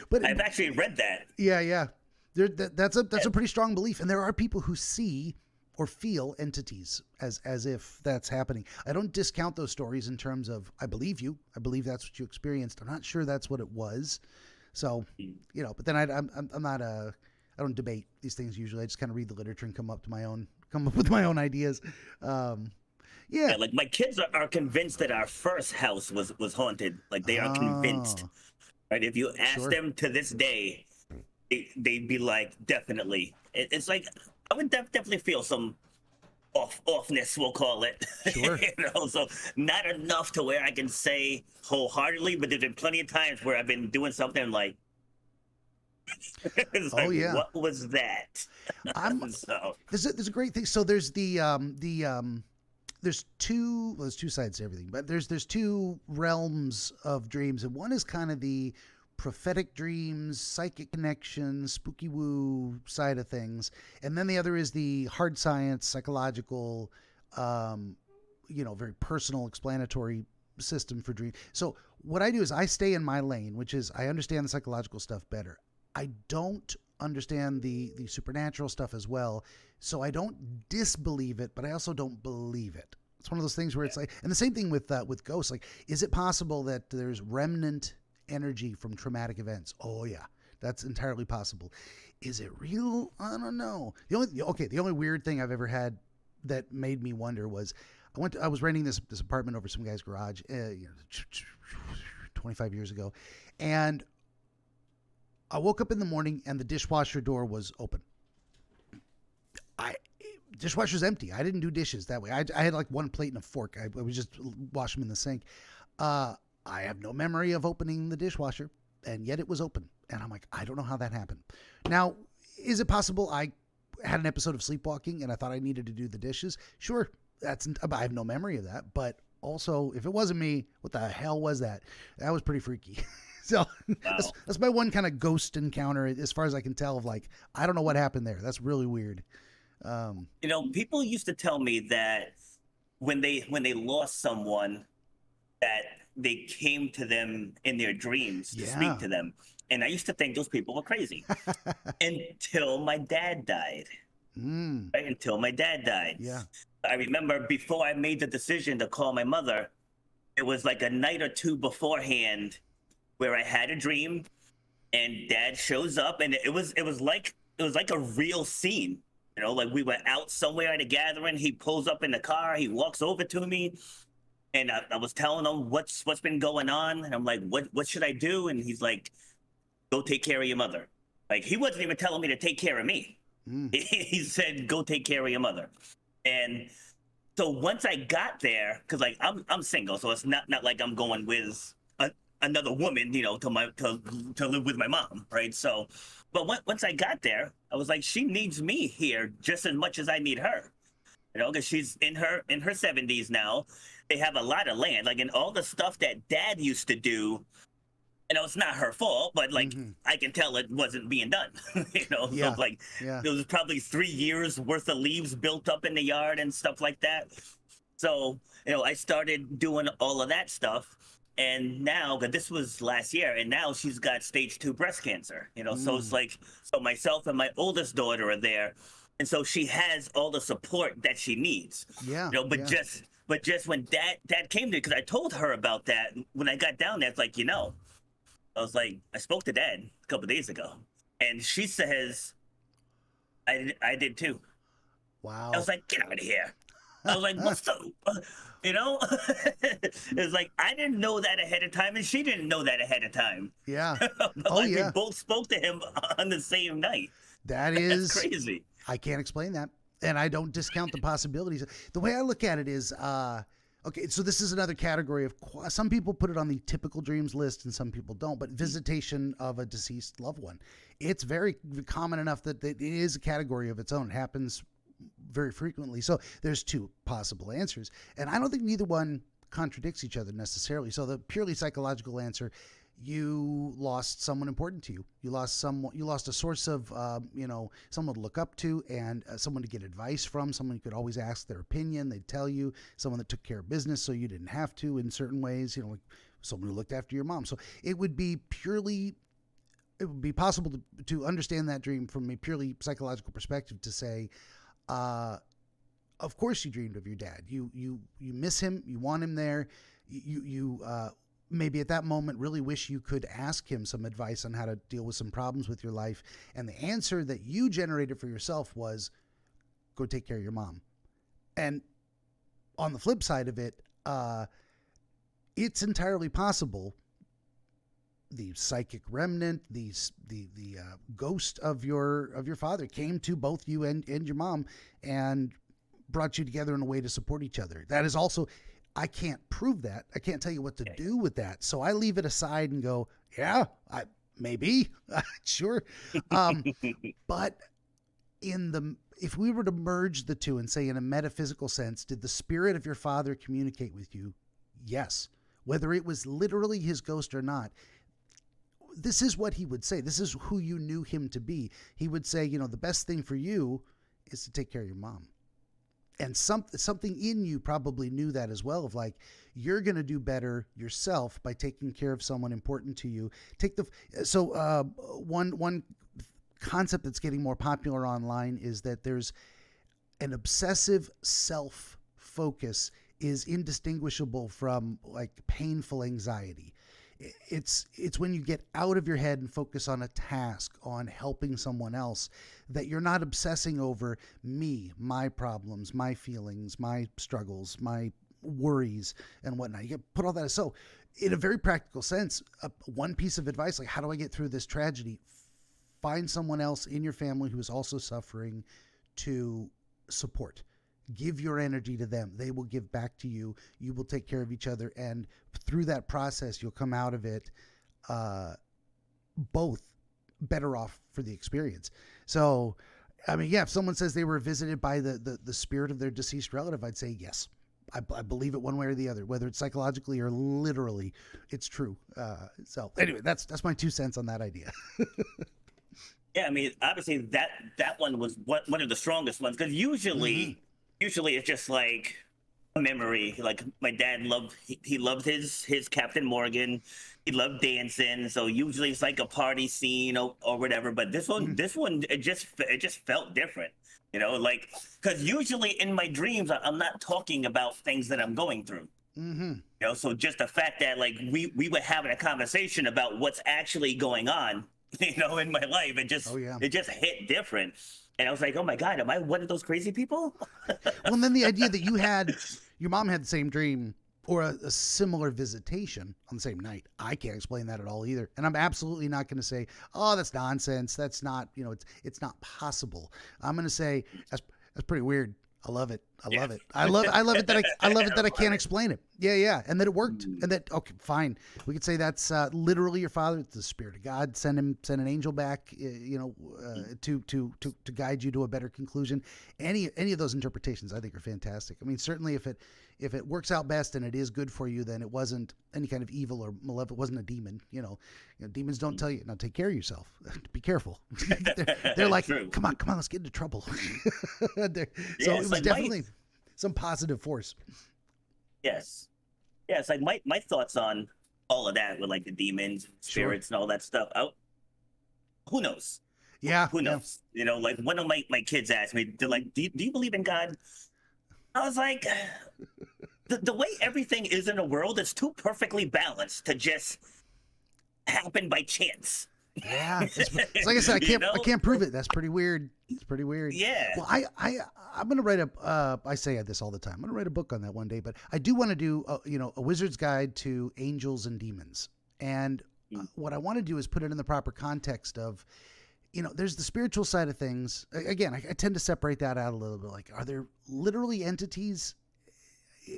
But I've actually read that. Yeah. That's a pretty strong belief. And there are people who see or feel entities as if that's happening. I don't discount those stories in terms of, I believe you. I believe that's what you experienced. I'm not sure that's what it was. So, but then I don't debate these things usually. I just kind of read the literature and come up with my own ideas. Yeah, like my kids are convinced that our first house was haunted. Like they are convinced. Right? If you ask them to this day, they'd be like, definitely. It's like I would definitely feel some offness, we'll call it. Sure. So not enough to where I can say wholeheartedly, but there's been plenty of times where I've been doing something like, it's like, Yeah. what was that? I'm So there's a great thing. So there's there's two sides to everything, but there's two realms of dreams, and one is kind of the prophetic dreams, psychic connections, spooky woo side of things, and then the other is the hard science, psychological, very personal, explanatory system for dream. So what I do is I stay in my lane, which is I understand the psychological stuff better. I don't understand the supernatural stuff as well, so I don't disbelieve it, but I also don't believe it. It's one of those things where it's like, and the same thing with ghosts. Like, is it possible that there's remnant energy from traumatic events? Oh yeah, that's entirely possible. Is it real? I don't know. The only weird thing I've ever had that made me wonder was I was renting this apartment over some guy's garage, 25 years ago, and I woke up in the morning and the dishwasher door was open. Dishwasher's empty. I didn't do dishes that way. I had like one plate and a fork. I was just wash them in the sink. I have no memory of opening the dishwasher, and yet it was open. And I'm like, I don't know how that happened. Now, is it possible I had an episode of sleepwalking and I thought I needed to do the dishes? Sure. I have no memory of that. But also, if it wasn't me, what the hell was that? That was pretty freaky. So wow. that's my one kind of ghost encounter, as far as I can tell, of like, I don't know what happened there. That's really weird. People used to tell me that when they lost someone, that they came to them in their dreams to speak to them. And I used to think those people were crazy until my dad died. Right? Until my dad died. Yeah. I remember before I made the decision to call my mother, it was like a night or two beforehand where I had a dream and dad shows up, and it was like a real scene. Like we were out somewhere at a gathering, he pulls up in the car, he walks over to me, and I was telling him what's been going on, and I'm like, what should I do? And he's like, go take care of your mother. Like, he wasn't even telling me to take care of me. He said, go take care of your mother. And so once I got there, because like I'm single, so it's not like I'm going with another woman, to live with my mom, right? So, but once I got there, I was like, she needs me here just as much as I need her, because she's in her 70s now. They have a lot of land, like, and all the stuff that dad used to do. It's not her fault, but like I can tell it wasn't being done. So like there was probably 3 years worth of leaves built up in the yard and stuff like that. So I started doing all of that stuff. And now, but this was last year, and now she's got stage 2 breast cancer, so it's like, so myself and my oldest daughter are there. And so she has all the support that she needs. But just when dad came to, because I told her about that when I got down there, it's like, I was like, I spoke to dad a couple of days ago, and she says, I did too. Wow. I was like, get out of here. I was like, what's the, it's like, I didn't know that ahead of time, and she didn't know that ahead of time. Yeah. We both spoke to him on the same night. That's crazy. I can't explain that. And I don't discount the possibilities. The way I look at it is, okay, so this is another category of, some people put it on the typical dreams list and some people don't, but visitation of a deceased loved one. It's very common enough that it is a category of its own. It happens very frequently. So there's two possible answers. And I don't think neither one contradicts each other necessarily. So the purely psychological answer, you lost someone important to you. You lost a source of, someone to look up to, and someone to get advice from, someone you could always ask their opinion. They'd tell you, someone that took care of business so you didn't have to in certain ways, like someone who looked after your mom. So it would be possible to understand that dream from a purely psychological perspective, to say, of course you dreamed of your dad. You miss him. You want him there. You maybe at that moment really wish you could ask him some advice on how to deal with some problems with your life. And the answer that you generated for yourself was, go take care of your mom. And on the flip side of it, it's entirely possible the psychic remnant, the ghost of your father came to both you and your mom and brought you together in a way to support each other. That is also, I can't prove that. I can't tell you what to do with that. So I leave it aside and go, yeah, maybe, sure. But if we were to merge the two and say in a metaphysical sense, did the spirit of your father communicate with you? Yes. Whether it was literally his ghost or not, this is what he would say. This is who you knew him to be. He would say, the best thing for you is to take care of your mom. And something in you probably knew that as well, of like, you're going to do better yourself by taking care of someone important to you. One concept that's getting more popular online is that there's an obsessive self-focus is indistinguishable from like painful anxiety. It's when you get out of your head and focus on a task, on helping someone else, that you're not obsessing over me, my problems, my feelings, my struggles, my worries and whatnot. You get put all that. So in a very practical sense, one piece of advice, like, how do I get through this tragedy? Find someone else in your family who is also suffering to support. Give your energy to them. They will give back to you. You will take care of each other. And through that process, you'll come out of it both better off for the experience. So, I mean, yeah, if someone says they were visited by the spirit of their deceased relative, I'd say yes. I believe it one way or the other, whether it's psychologically or literally, it's true. So anyway, that's my 2 cents on that idea. Yeah, I mean, obviously that one was one of the strongest ones, because usually it's just like a memory. Like my dad loved his Captain Morgan. He loved dancing, so usually it's like a party scene or whatever. But this one it just felt different, like, because usually in my dreams I'm not talking about things that I'm going through. So just the fact that like we were having a conversation about what's actually going on, in my life, it just hit different. And I was like, oh my God, am I one of those crazy people? Well, and then the idea that your mom had the same dream or a similar visitation on the same night. I can't explain that at all either. And I'm absolutely not going to say, oh, that's nonsense. That's not, it's not possible. I'm going to say, that's pretty weird. I love it. I love it. I love it that I can't explain it. Yeah. And that it worked. And that, okay, fine. We could say that's literally your father. It's the spirit of God. Send an angel back, to guide you to a better conclusion. Any of those interpretations I think are fantastic. I mean, certainly if it works out best and it is good for you, then it wasn't any kind of evil or malevolent. It wasn't a demon. Demons don't tell you, now take care of yourself. Be careful. they're like, True. come on, let's get into trouble. So it was like definitely some positive force. Yes. Yeah, it's like my thoughts on all of that with like the demons, spirits, and all that stuff. Who knows? Yeah. Who knows? Like one of my kids asked me, they're like, do you believe in God? I was like, the way everything is in the world is too perfectly balanced to just happen by chance. Yeah, it's like I said, I can't prove it. That's pretty weird. It's pretty weird. Yeah. Well, I'm gonna write I say this all the time. I'm gonna write a book on that one day. But I do want to do a wizard's guide to angels and demons. And what I want to do is put it in the proper context of, there's the spiritual side of things. Again, I tend to separate that out a little bit. Like, are there literally entities?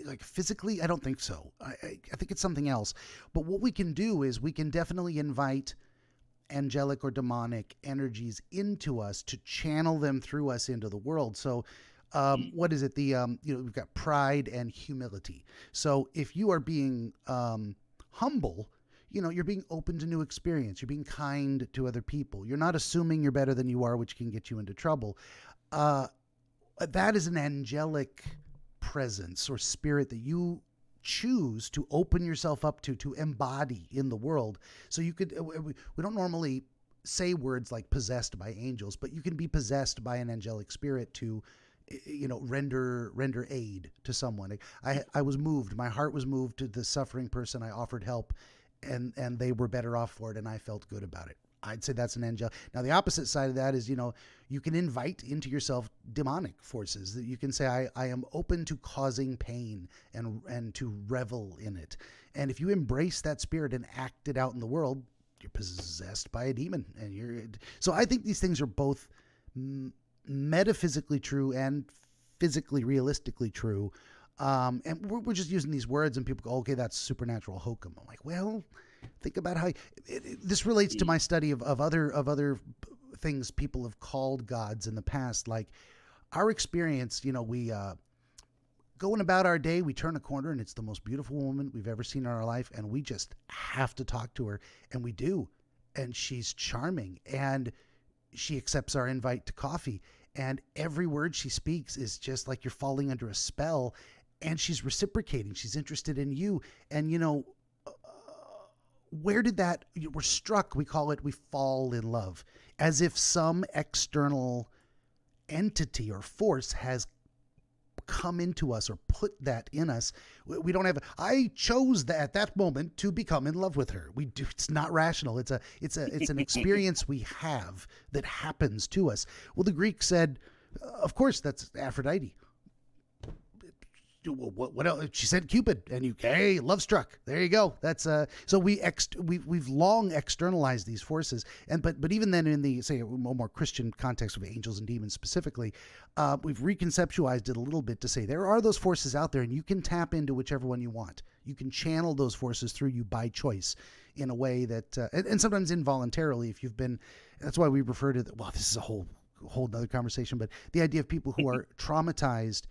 Like physically, I don't think so. I think it's something else. But what we can do is we can definitely invite angelic or demonic energies into us to channel them through us into the world. So what is it? We've got pride and humility. So if you are being humble, you're being open to new experience. You're being kind to other people. You're not assuming you're better than you are, which can get you into trouble. That is an angelic presence or spirit that you choose to open yourself up to embody in the world. So you could, we don't normally say words like possessed by angels, but you can be possessed by an angelic spirit to, render aid to someone. I was moved. My heart was moved to the suffering person. I offered help and they were better off for it. And I felt good about it. I'd say that's an angel. Now, the opposite side of that is, you can invite into yourself demonic forces. That you can say, I am open to causing pain and to revel in it. And if you embrace that spirit and act it out in the world, you're possessed by a demon, and you're. So I think these things are both metaphysically true and physically, realistically true. And we're just using these words, and people go, "Okay, that's supernatural hokum." I'm like, well, think about how this relates to my study of other things people have called gods in the past, like our experience. We going about our day, we turn a corner and it's the most beautiful woman we've ever seen in our life, and we just have to talk to her, and we do, and she's charming, and she accepts our invite to coffee, and every word she speaks is just like you're falling under a spell, and she's reciprocating, she's interested in you, and where did that, we're struck, we call it, we fall in love, as if some external entity or force has come into us or put that in us. We don't have. I chose that at that moment to become in love with her. We do. It's not rational. It's an experience we have that happens to us. Well, the Greeks said, of course, that's Aphrodite. What else? She said Cupid, and hey, love struck. There you go. That's so we've long externalized these forces, and but even then, in the say a more Christian context of angels and demons specifically, we've reconceptualized it a little bit to say there are those forces out there, and you can tap into whichever one you want. You can channel those forces through you by choice in a way that, and sometimes involuntarily, if you've been. That's why we refer to well, this is a whole other conversation, but the idea of people who are traumatized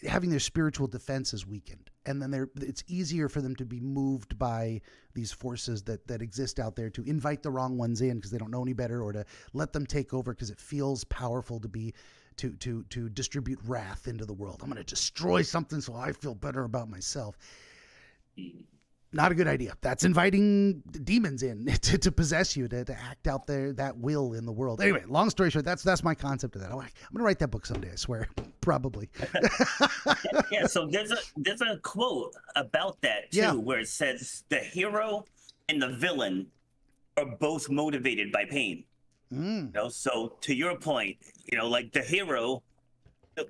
having their spiritual defenses weakened, and then it's easier for them to be moved by these forces that exist out there, to invite the wrong ones in because they don't know any better, or to let them take over because it feels powerful to distribute wrath into the world. I'm going to destroy something so I feel better about myself. Not a good idea. That's inviting demons in to possess you, to act out that will in the world. Anyway, long story short, that's my concept of that. I'm going to write that book someday, I swear. Probably. Yeah, so there's a quote about that too, where it says the hero and the villain are both motivated by pain. So to your point, like the hero,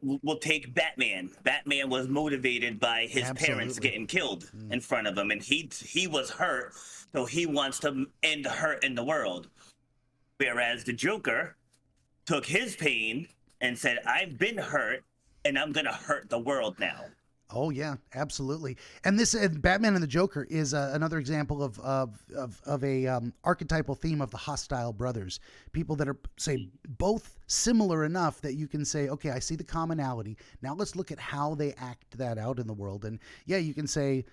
we'll take Batman. Batman was motivated by his parents getting killed in front of him, and he was hurt, so he wants to end hurt in the world. Whereas the Joker took his pain and said, "I've been hurt, and I'm gonna hurt the world now." Oh yeah, absolutely. And this Batman and the Joker is another example of a archetypal theme of the hostile brothers. People that are, say, both similar enough that you can say, okay, I see the commonality. Now let's look at how they act that out in the world. And yeah, you can say,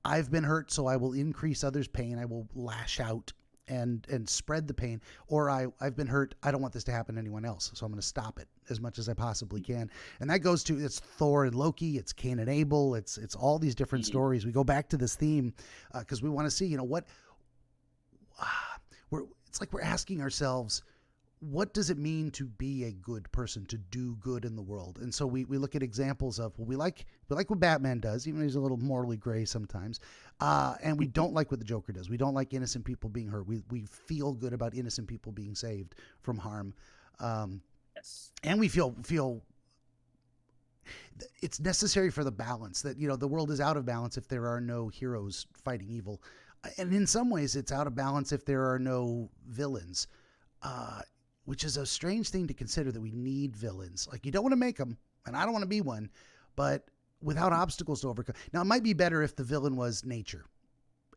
I've been hurt, so I will increase others' pain. I will lash out and spread the pain. Or I've been hurt. I don't want this to happen to anyone else, so I'm going to stop it as much as I possibly can. And that goes to, it's Thor and Loki, it's Cain and Abel, it's all these different stories. We go back to this theme because we want to see, what it's like we're asking ourselves, what does it mean to be a good person, to do good in the world? And so we look at examples of, well, we like what Batman does, even though he's a little morally gray sometimes, and we don't like what the Joker does. We don't like innocent people being hurt. We feel good about innocent people being saved from harm. Yes. And we feel it's necessary for the balance that, the world is out of balance if there are no heroes fighting evil. And in some ways it's out of balance if there are no villains, which is a strange thing to consider, that we need villains. Like, you don't want to make them, and I don't want to be one, but without obstacles to overcome. Now, it might be better if the villain was nature.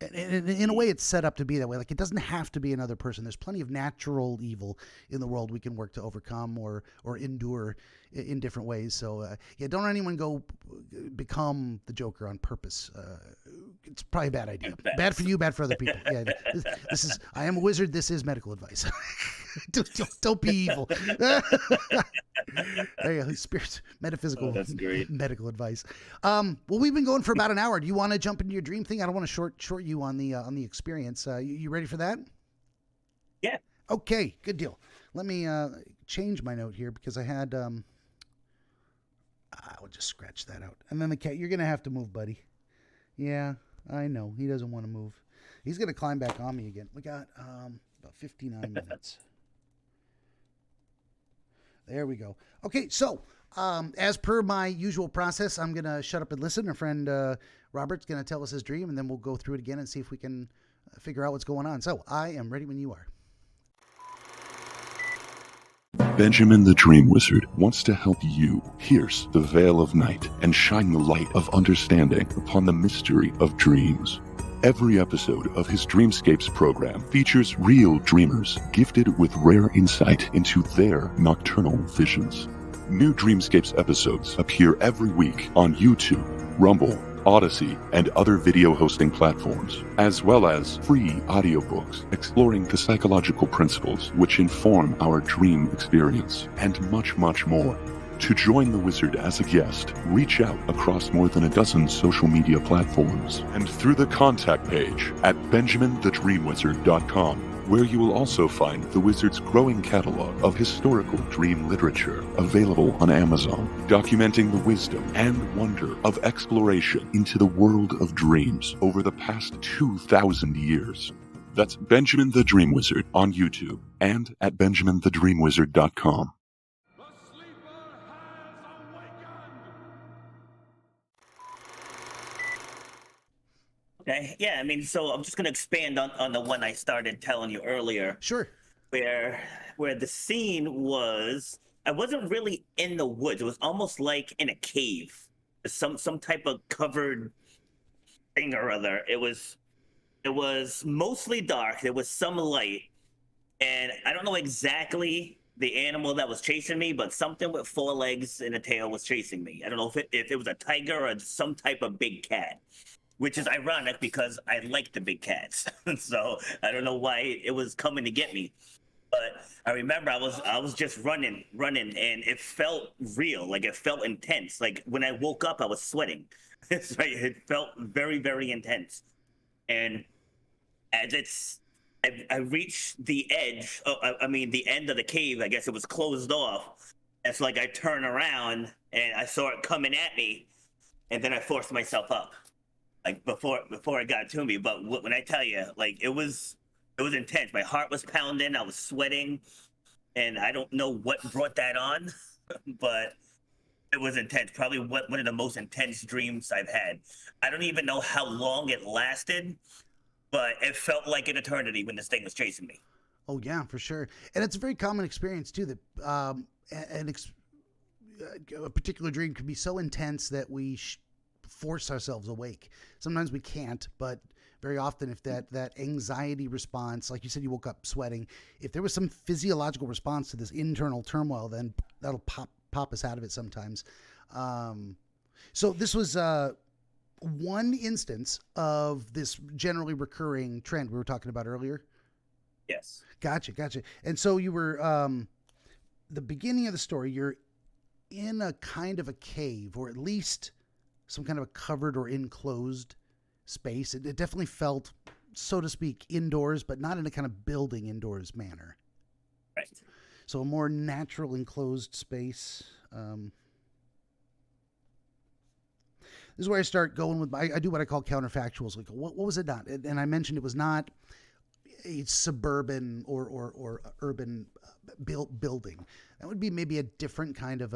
And in a way, it's set up to be that way. Like, it doesn't have to be another person. There's plenty of natural evil in the world we can work to overcome or endure in different ways. So, don't let anyone go become the Joker on purpose. It's probably a bad idea. Bad for you, bad for other people. Yeah, this is. I am a wizard. This is medical advice. Don't be evil. There you go. Spirits, metaphysical, that's great. medical advice. Well, we've been going for about an hour. Do you want to jump into your dream thing? I don't want to short you on the experience. You ready for that? Yeah. Okay, good deal. Let me change my note here because I had. I will just scratch that out. And then the cat, you're gonna have to move, buddy. Yeah, I know he doesn't want to move. He's gonna climb back on me again. We got about 59 minutes. There we go. Okay, so as per my usual process, I'm going to shut up and listen. Our friend Robert's going to tell us his dream, and then we'll go through it again and see if we can figure out what's going on. So I am ready when you are. Benjamin the Dream Wizard wants to help you pierce the veil of night and shine the light of understanding upon the mystery of dreams. Every episode of his Dreamscapes program features real dreamers gifted with rare insight into their nocturnal visions. New Dreamscapes episodes appear every week on YouTube, Rumble, Odyssey, and other video hosting platforms, as well as free audiobooks exploring the psychological principles which inform our dream experience, and much, much more. To join the wizard as a guest, reach out across more than a dozen social media platforms and through the contact page at benjaminthedreamwizard.com, where you will also find the wizard's growing catalog of historical dream literature available on Amazon, documenting the wisdom and wonder of exploration into the world of dreams over the past 2,000 years. That's Benjamin the Dream Wizard on YouTube and at benjaminthedreamwizard.com. Okay. Yeah. I mean, so I'm just gonna expand on the one I started telling you earlier, Sure. where the scene was. I wasn't really in the woods. It was almost like in a cave, some type of covered thing or other. It was mostly dark. There was some light, and I don't know exactly the animal that was chasing me, but something with 4 legs and a tail was chasing me. I don't know if it was a tiger or some type of big cat. Which is ironic because I like the big cats. So I don't know why it was coming to get me. But I remember I was just running, and it felt real. Like it felt intense. Like when I woke up, I was sweating. It's right. It felt very, very intense. And as I reached the edge. I mean, the end of the cave. I guess it was closed off. It's like I turn around and I saw it coming at me, and then I forced myself up. Like before it got to me. But when I tell you, like it was intense. My heart was pounding. I was sweating, and I don't know what brought that on, but it was intense. Probably one of the most intense dreams I've had. I don't even know how long it lasted, but it felt like an eternity when this thing was chasing me. Oh yeah, for sure. And it's a very common experience too that a particular dream can be so intense that we force ourselves awake. Sometimes we can't, but very often if that anxiety response, like you said, you woke up sweating, if there was some physiological response to this internal turmoil, then that'll pop us out of it sometimes. So this was one instance of this generally recurring trend we were talking about earlier. Yes. Gotcha. And so you were, the beginning of the story, you're in a kind of a cave, or at least some kind of a covered or enclosed space. It definitely felt, so to speak, indoors, but not in a kind of building indoors manner. Right. So a more natural enclosed space. This is where I start going with I do what I call counterfactuals. Like, what was it not? And I mentioned it was not a suburban or urban building. That would be maybe a different kind of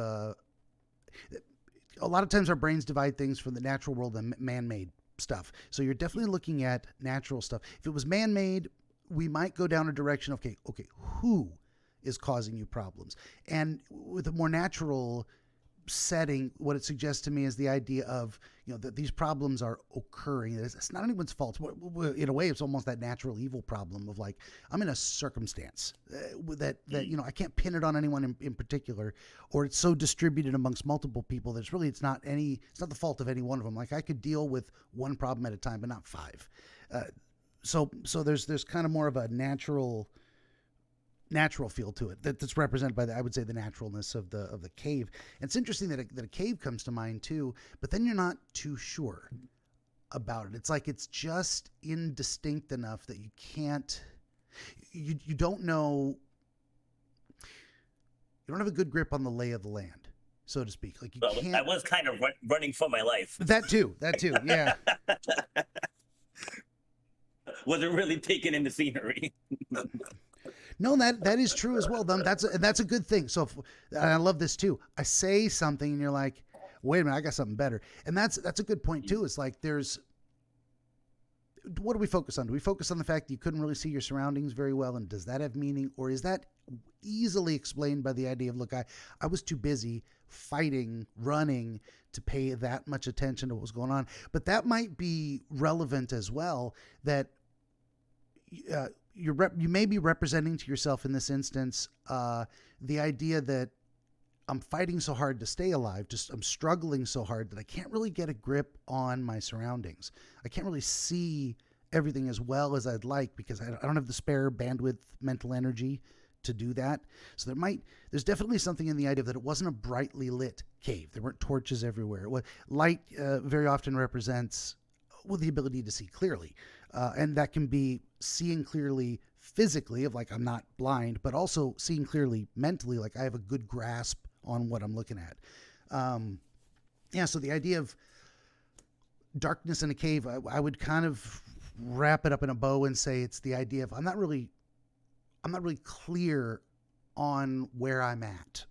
a lot of times our brains divide things from the natural world and man-made stuff. So you're definitely looking at natural stuff. If it was man-made, we might go down a direction of, okay, who is causing you problems? And with a more natural setting, what it suggests to me is the idea of, that these problems are occurring. It's not anyone's fault. In a way, it's almost that natural evil problem of like, I'm in a circumstance that I can't pin it on anyone in particular, or it's so distributed amongst multiple people that it's not the fault of any one of them. Like I could deal with one problem at a time, but not 5. So there's kind of more of a natural feel to it that's represented by I would say the naturalness of the cave. And it's interesting that a cave comes to mind too, but then you're not too sure about it. It's like it's just indistinct enough that you can't, you don't know, you don't have a good grip on the lay of the land, so to speak. Like you can't. I was kind of running for my life. That too, yeah. Wasn't really taking in the scenery. No, that is true as well. That's a good thing. So, and I love this too. I say something and you're like, wait a minute, I got something better. And that's a good point too. It's like what do we focus on? Do we focus on the fact that you couldn't really see your surroundings very well, and does that have meaning, or is that easily explained by the idea of, look, I was too busy fighting, running to pay that much attention to what was going on? But that might be relevant as well, that you may be representing to yourself in this instance the idea that I'm fighting so hard to stay alive, I'm struggling so hard that I can't really get a grip on my surroundings. I can't really see everything as well as I'd like because I don't have the spare bandwidth, mental energy to do that. So there's definitely something in the idea that it wasn't a brightly lit cave. There weren't torches everywhere. Light very often represents the ability to see clearly. And that can be seeing clearly physically, of like I'm not blind, but also seeing clearly mentally, like I have a good grasp on what I'm looking at. So the idea of darkness in a cave, I would kind of wrap it up in a bow and say it's the idea of I'm not really clear on where I'm at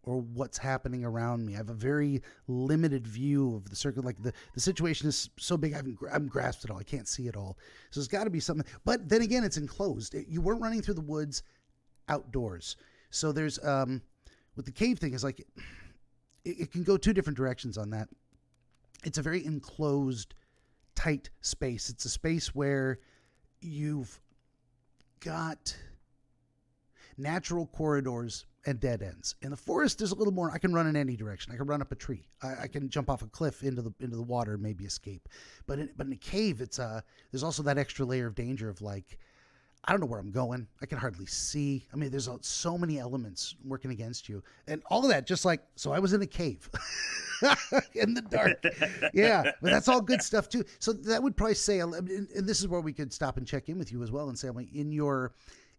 or what's happening around me. I have a very limited view of the circle. Like the situation is so big, I haven't grasped it all. I can't see it all. So there's got to be something. But then again, it's enclosed. You weren't running through the woods outdoors. So there's, with the cave thing, is like, it can go two different directions on that. It's a very enclosed, tight space. It's a space where you've got natural corridors and dead ends. In the forest, there's a little more. I can run in any direction. I can run up a tree. I can jump off a cliff into the water, maybe escape. But in a cave, it's there's also that extra layer of danger of like, I don't know where I'm going. I can hardly see. I mean, there's so many elements working against you, and all of that. Just like, so I was in a cave in the dark. Yeah, but that's all good stuff too. So that would probably say, and this is where we could stop and check in with you as well and say, like, in your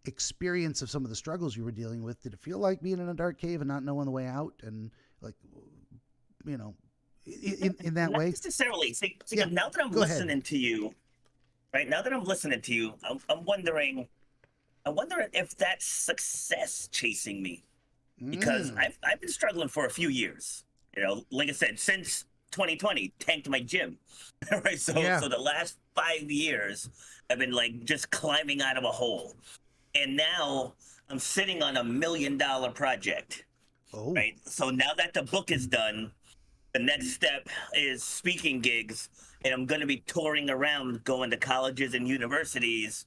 experience of some of the struggles you were dealing with, did it feel like being in a dark cave and not knowing the way out, and like, you know, in that not way? Necessarily. See, now that I'm listening to you, right now that I'm listening to you, I'm wondering if that's success chasing me, because I've been struggling for a few years. You know, like I said, since 2020, tanked my gym, right? So the last 5 years, I've been like just climbing out of a hole. And now I'm sitting on $1 million project, right? So now that the book is done, the next step is speaking gigs, and I'm going to be touring around, going to colleges and universities,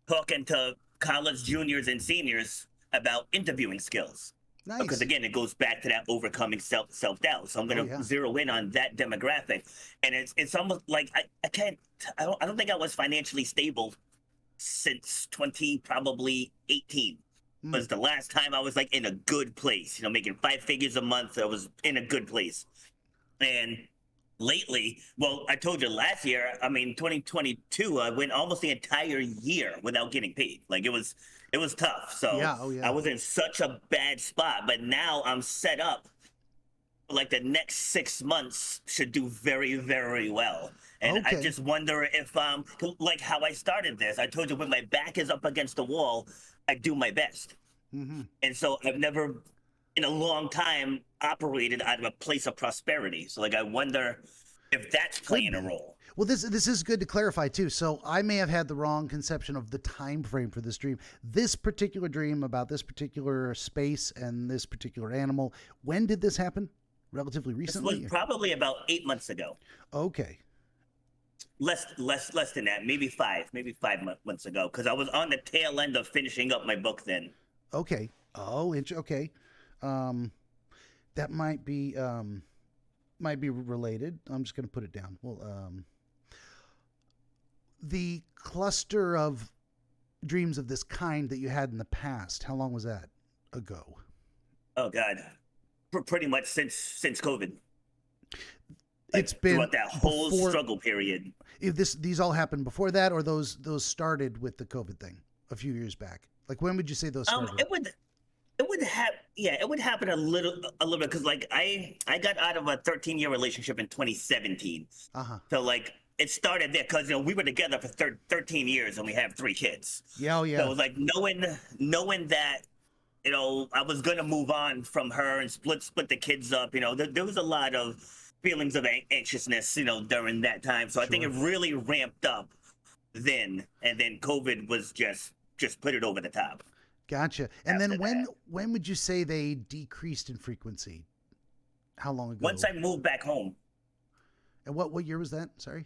talking to college juniors and seniors about interviewing skills. Nice. Because again, it goes back to that overcoming self-doubt. So I'm going to zero in on that demographic, and it's almost like I don't think I was financially stable since 2018 was the last time I was like in a good place, you know, making 5 figures a month. I was in a good place. And lately, well, I told you last year, I mean, 2022, I went almost the entire year without getting paid. Like it was tough. So I was in such a bad spot, but now I'm set up. Like the next 6 months should do very, very well. And I just wonder if, like how I started this, I told you when my back is up against the wall, I do my best. Mm-hmm. And so I've never in a long time operated out of a place of prosperity. So like, I wonder if that's playing a role. Well, this is good to clarify too. So I may have had the wrong conception of the time frame for this dream. This particular dream about this particular space and this particular animal, when did this happen? Relatively recently? This was probably about 8 months ago. Okay. Less than that, maybe 5 months ago, because I was on the tail end of finishing up my book then. Okay. Oh, okay. That might be related. I'm just going to put it down. Well, the cluster of dreams of this kind that you had in the past, how long was that ago? Oh God, pretty much since COVID. It's been throughout that whole struggle period. These all happened before that, or those started with the COVID thing a few years back. Like, when would you say those started? It would happen a little bit, because like I got out of a 13-year relationship in 2017. So like it started there because, you know, we were together for 13 years and we have 3 kids. Yeah. So it was like knowing that, you know, I was gonna move on from her and split the kids up. You know, there was a lot of feelings of anxiousness, you know, during that time. So I think it really ramped up then, and then COVID was just put it over the top. Gotcha. And then After when would you say they decreased in frequency? How long ago? Once I moved back home. And what year was that? Sorry.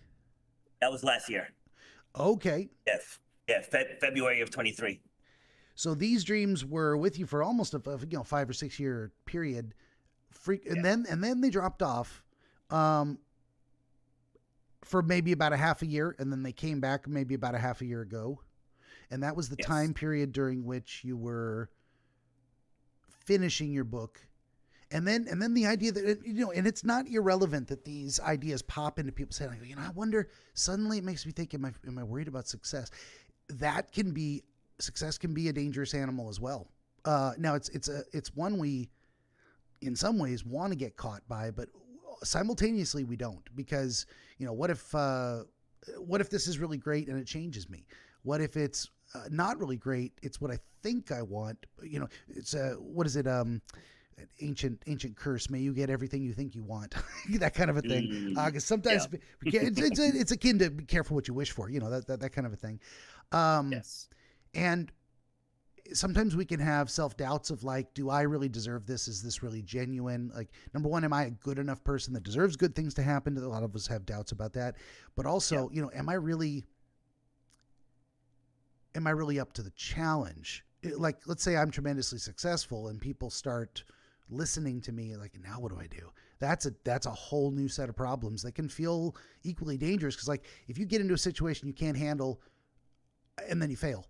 That was last year. Okay. Yes. Yeah. February of 23. So these dreams were with you for almost a 5 or 6 year period, and then they dropped off, for maybe about a half a year, and then they came back maybe about a half a year ago, and that was the time period during which you were finishing your book, and then the idea that and it's not irrelevant that these ideas pop into people's head. Like, I wonder. Suddenly, it makes me think: Am I worried about success? Success can be a dangerous animal as well. Now it's one we, in some ways, want to get caught by, but simultaneously we don't, because what if this is really great and it changes me? What if it's not really great? It's what I think I want. It's what is it? Ancient curse. May you get everything you think you want. That kind of a thing. Because sometimes it's akin to be careful what you wish for. That kind of a thing. Yes. And sometimes we can have self-doubts of like, do I really deserve this? Is this really genuine? Like, number one, am I a good enough person that deserves good things to happen? A lot of us have doubts about that. But also, am I really up to the challenge? Like, let's say I'm tremendously successful and people start listening to me, like, now what do I do? That's a whole new set of problems that can feel equally dangerous. Because like, if you get into a situation you can't handle and then you fail,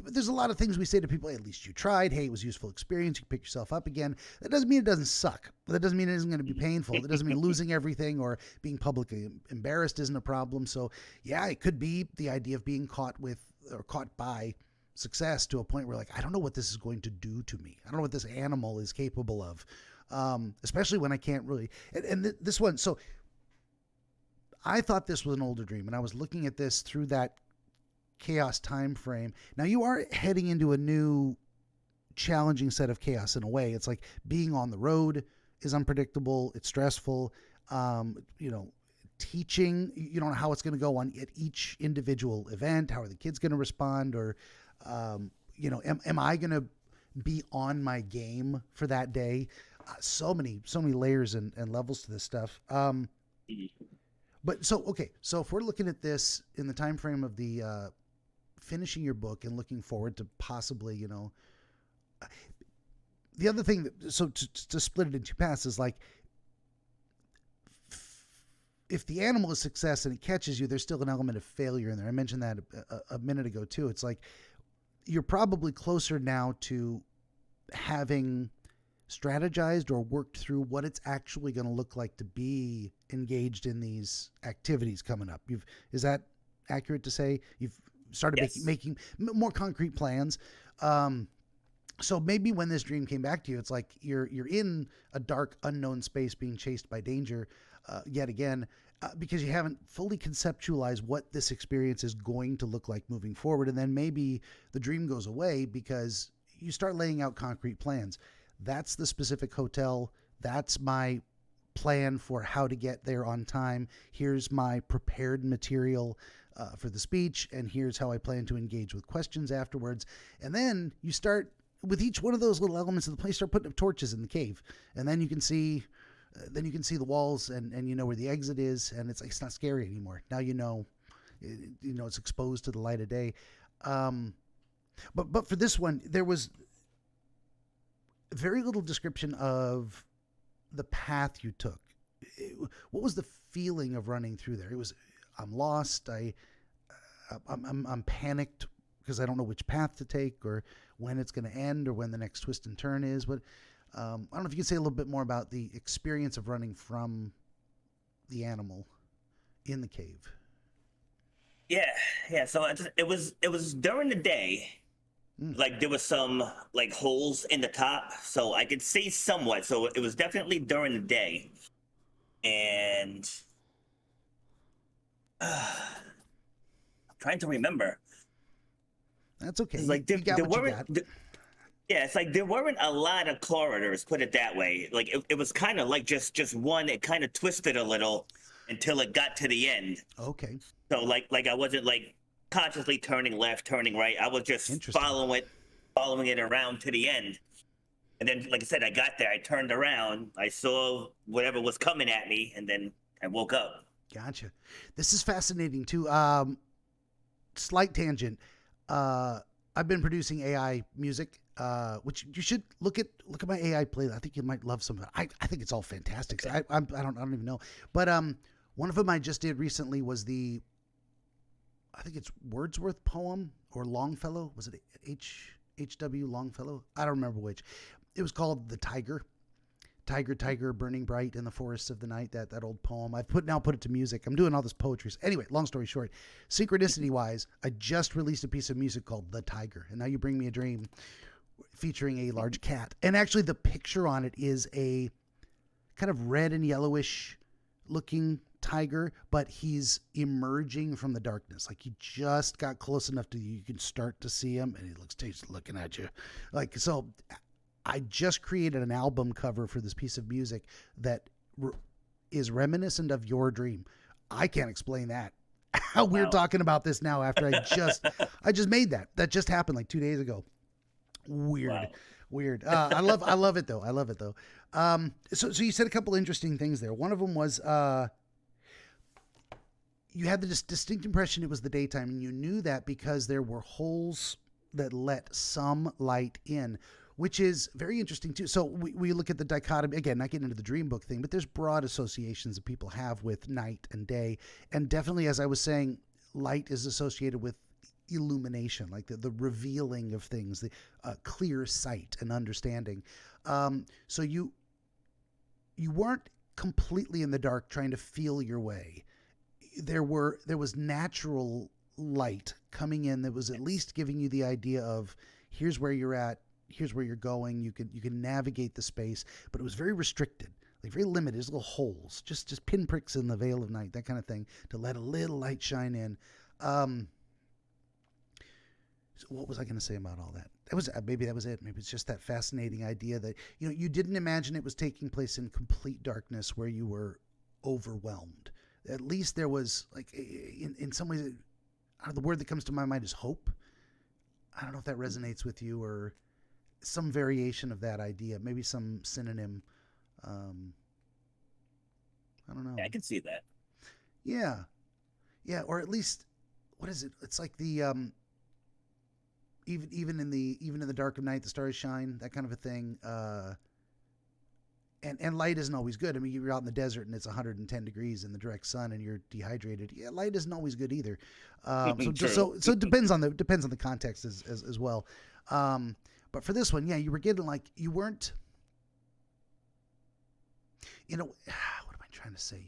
there's a lot of things we say to people. Hey, at least you tried. Hey, it was a useful experience. You pick yourself up again. That doesn't mean it doesn't suck. That doesn't mean it isn't going to be painful. That doesn't mean losing everything or being publicly embarrassed isn't a problem. So yeah, it could be the idea of being caught by success to a point where, like, I don't know what this is going to do to me. I don't know what this animal is capable of, especially when I can't really. This one. So I thought this was an older dream, and I was looking at this through that chaos time frame. Now you are heading into a new challenging set of chaos in a way. It's like being on the road is unpredictable. It's stressful. Teaching, you don't know how it's going to go on at each individual event. How are the kids going to respond? Or, am I going to be on my game for that day? So many layers and levels to this stuff. But so if we're looking at this in the time frame of the finishing your book and looking forward to possibly, the other thing to split it into paths is like, if the animal is success and it catches you, there's still an element of failure in there. I mentioned that a minute ago too. It's like, you're probably closer now to having strategized or worked through what it's actually going to look like to be engaged in these activities coming up. Is that accurate to say? You've started making more concrete plans. So maybe when this dream came back to you, it's like you're in a dark, unknown space being chased by danger yet again, because you haven't fully conceptualized what this experience is going to look like moving forward. And then maybe the dream goes away because you start laying out concrete plans. That's the specific hotel. That's my plan for how to get there on time. Here's my prepared material for the speech, and here's how I plan to engage with questions afterwards. And then you start, with each one of those little elements of the place, start putting up torches in the cave, and then you can see the walls, and you know where the exit is, and it's not scary anymore. Now it's exposed to the light of day. But for this one, there was very little description of the path you took. What was the feeling of running through there? It was, I'm lost. I'm panicked because I don't know which path to take or when it's going to end or when the next twist and turn is. But I don't know if you could say a little bit more about the experience of running from the animal in the cave. Yeah. So it was during the day. Like there was some like holes in the top, so I could see somewhat. So it was definitely during the day, and I'm trying to remember. That's okay. It's like it's like there weren't a lot of corridors, put it that way. Like it was kind of like just one. It kind of twisted a little, until it got to the end. Okay. So like I wasn't like consciously turning left, turning right. I was just following it around to the end. And then, like I said, I got there. I turned around. I saw whatever was coming at me, and then I woke up. Gotcha. This is fascinating too. Slight tangent. I've been producing AI music, which you should look at my AI playlist. I think you might love some of it. I think it's all fantastic. Okay. I don't even know. But one of them I just did recently was I think it's Wordsworth poem or Longfellow. Was it H.W. Longfellow? I don't remember which. It was called The Tiger. Tiger, tiger, burning bright in the forests of the night. That old poem. I've put it to music. I'm doing all this poetry. Anyway, long story short, synchronicity-wise, I just released a piece of music called The Tiger. And now you bring me a dream featuring a large cat. And actually the picture on it is a kind of red and yellowish looking tiger, but he's emerging from the darkness. Like he just got close enough to you can start to see him, and he's looking at you. Like, so I just created an album cover for this piece of music that is reminiscent of your dream. I can't explain that. How we're talking about this now after I just made that. That just happened like 2 days ago. Weird. Wow. Weird. I love it though. So you said a couple interesting things there. One of them was you had the distinct impression it was the daytime, and you knew that because there were holes that let some light in, which is very interesting too. So we look at the dichotomy, again, not getting into the dream book thing, but there's broad associations that people have with night and day. And definitely, as I was saying, light is associated with illumination, like the revealing of things, the clear sight and understanding. So you weren't completely in the dark trying to feel your way. There was natural light coming in that was at least giving you the idea of here's where you're at, here's where you're going. You can navigate the space, but it was very restricted, like very limited. There's little holes, just pinpricks in the veil of night, that kind of thing, to let a little light shine in. So what was I going to say about all that? Maybe that was it. Maybe it's just that fascinating idea that you didn't imagine it was taking place in complete darkness where you were overwhelmed. At least there was, like, in some ways, the word that comes to my mind is hope. I don't know if that resonates with you or some variation of that idea, maybe some synonym. I don't know. Yeah, I can see that. Yeah. Or at least, what is it? It's like the even in the dark of night, the stars shine. That kind of a thing. And light isn't always good. I mean, you're out in the desert and it's 110 degrees in the direct sun and you're dehydrated. Yeah, light isn't always good either. So it depends on the context as well. But for this one, yeah, you were getting like you weren't. What am I trying to say?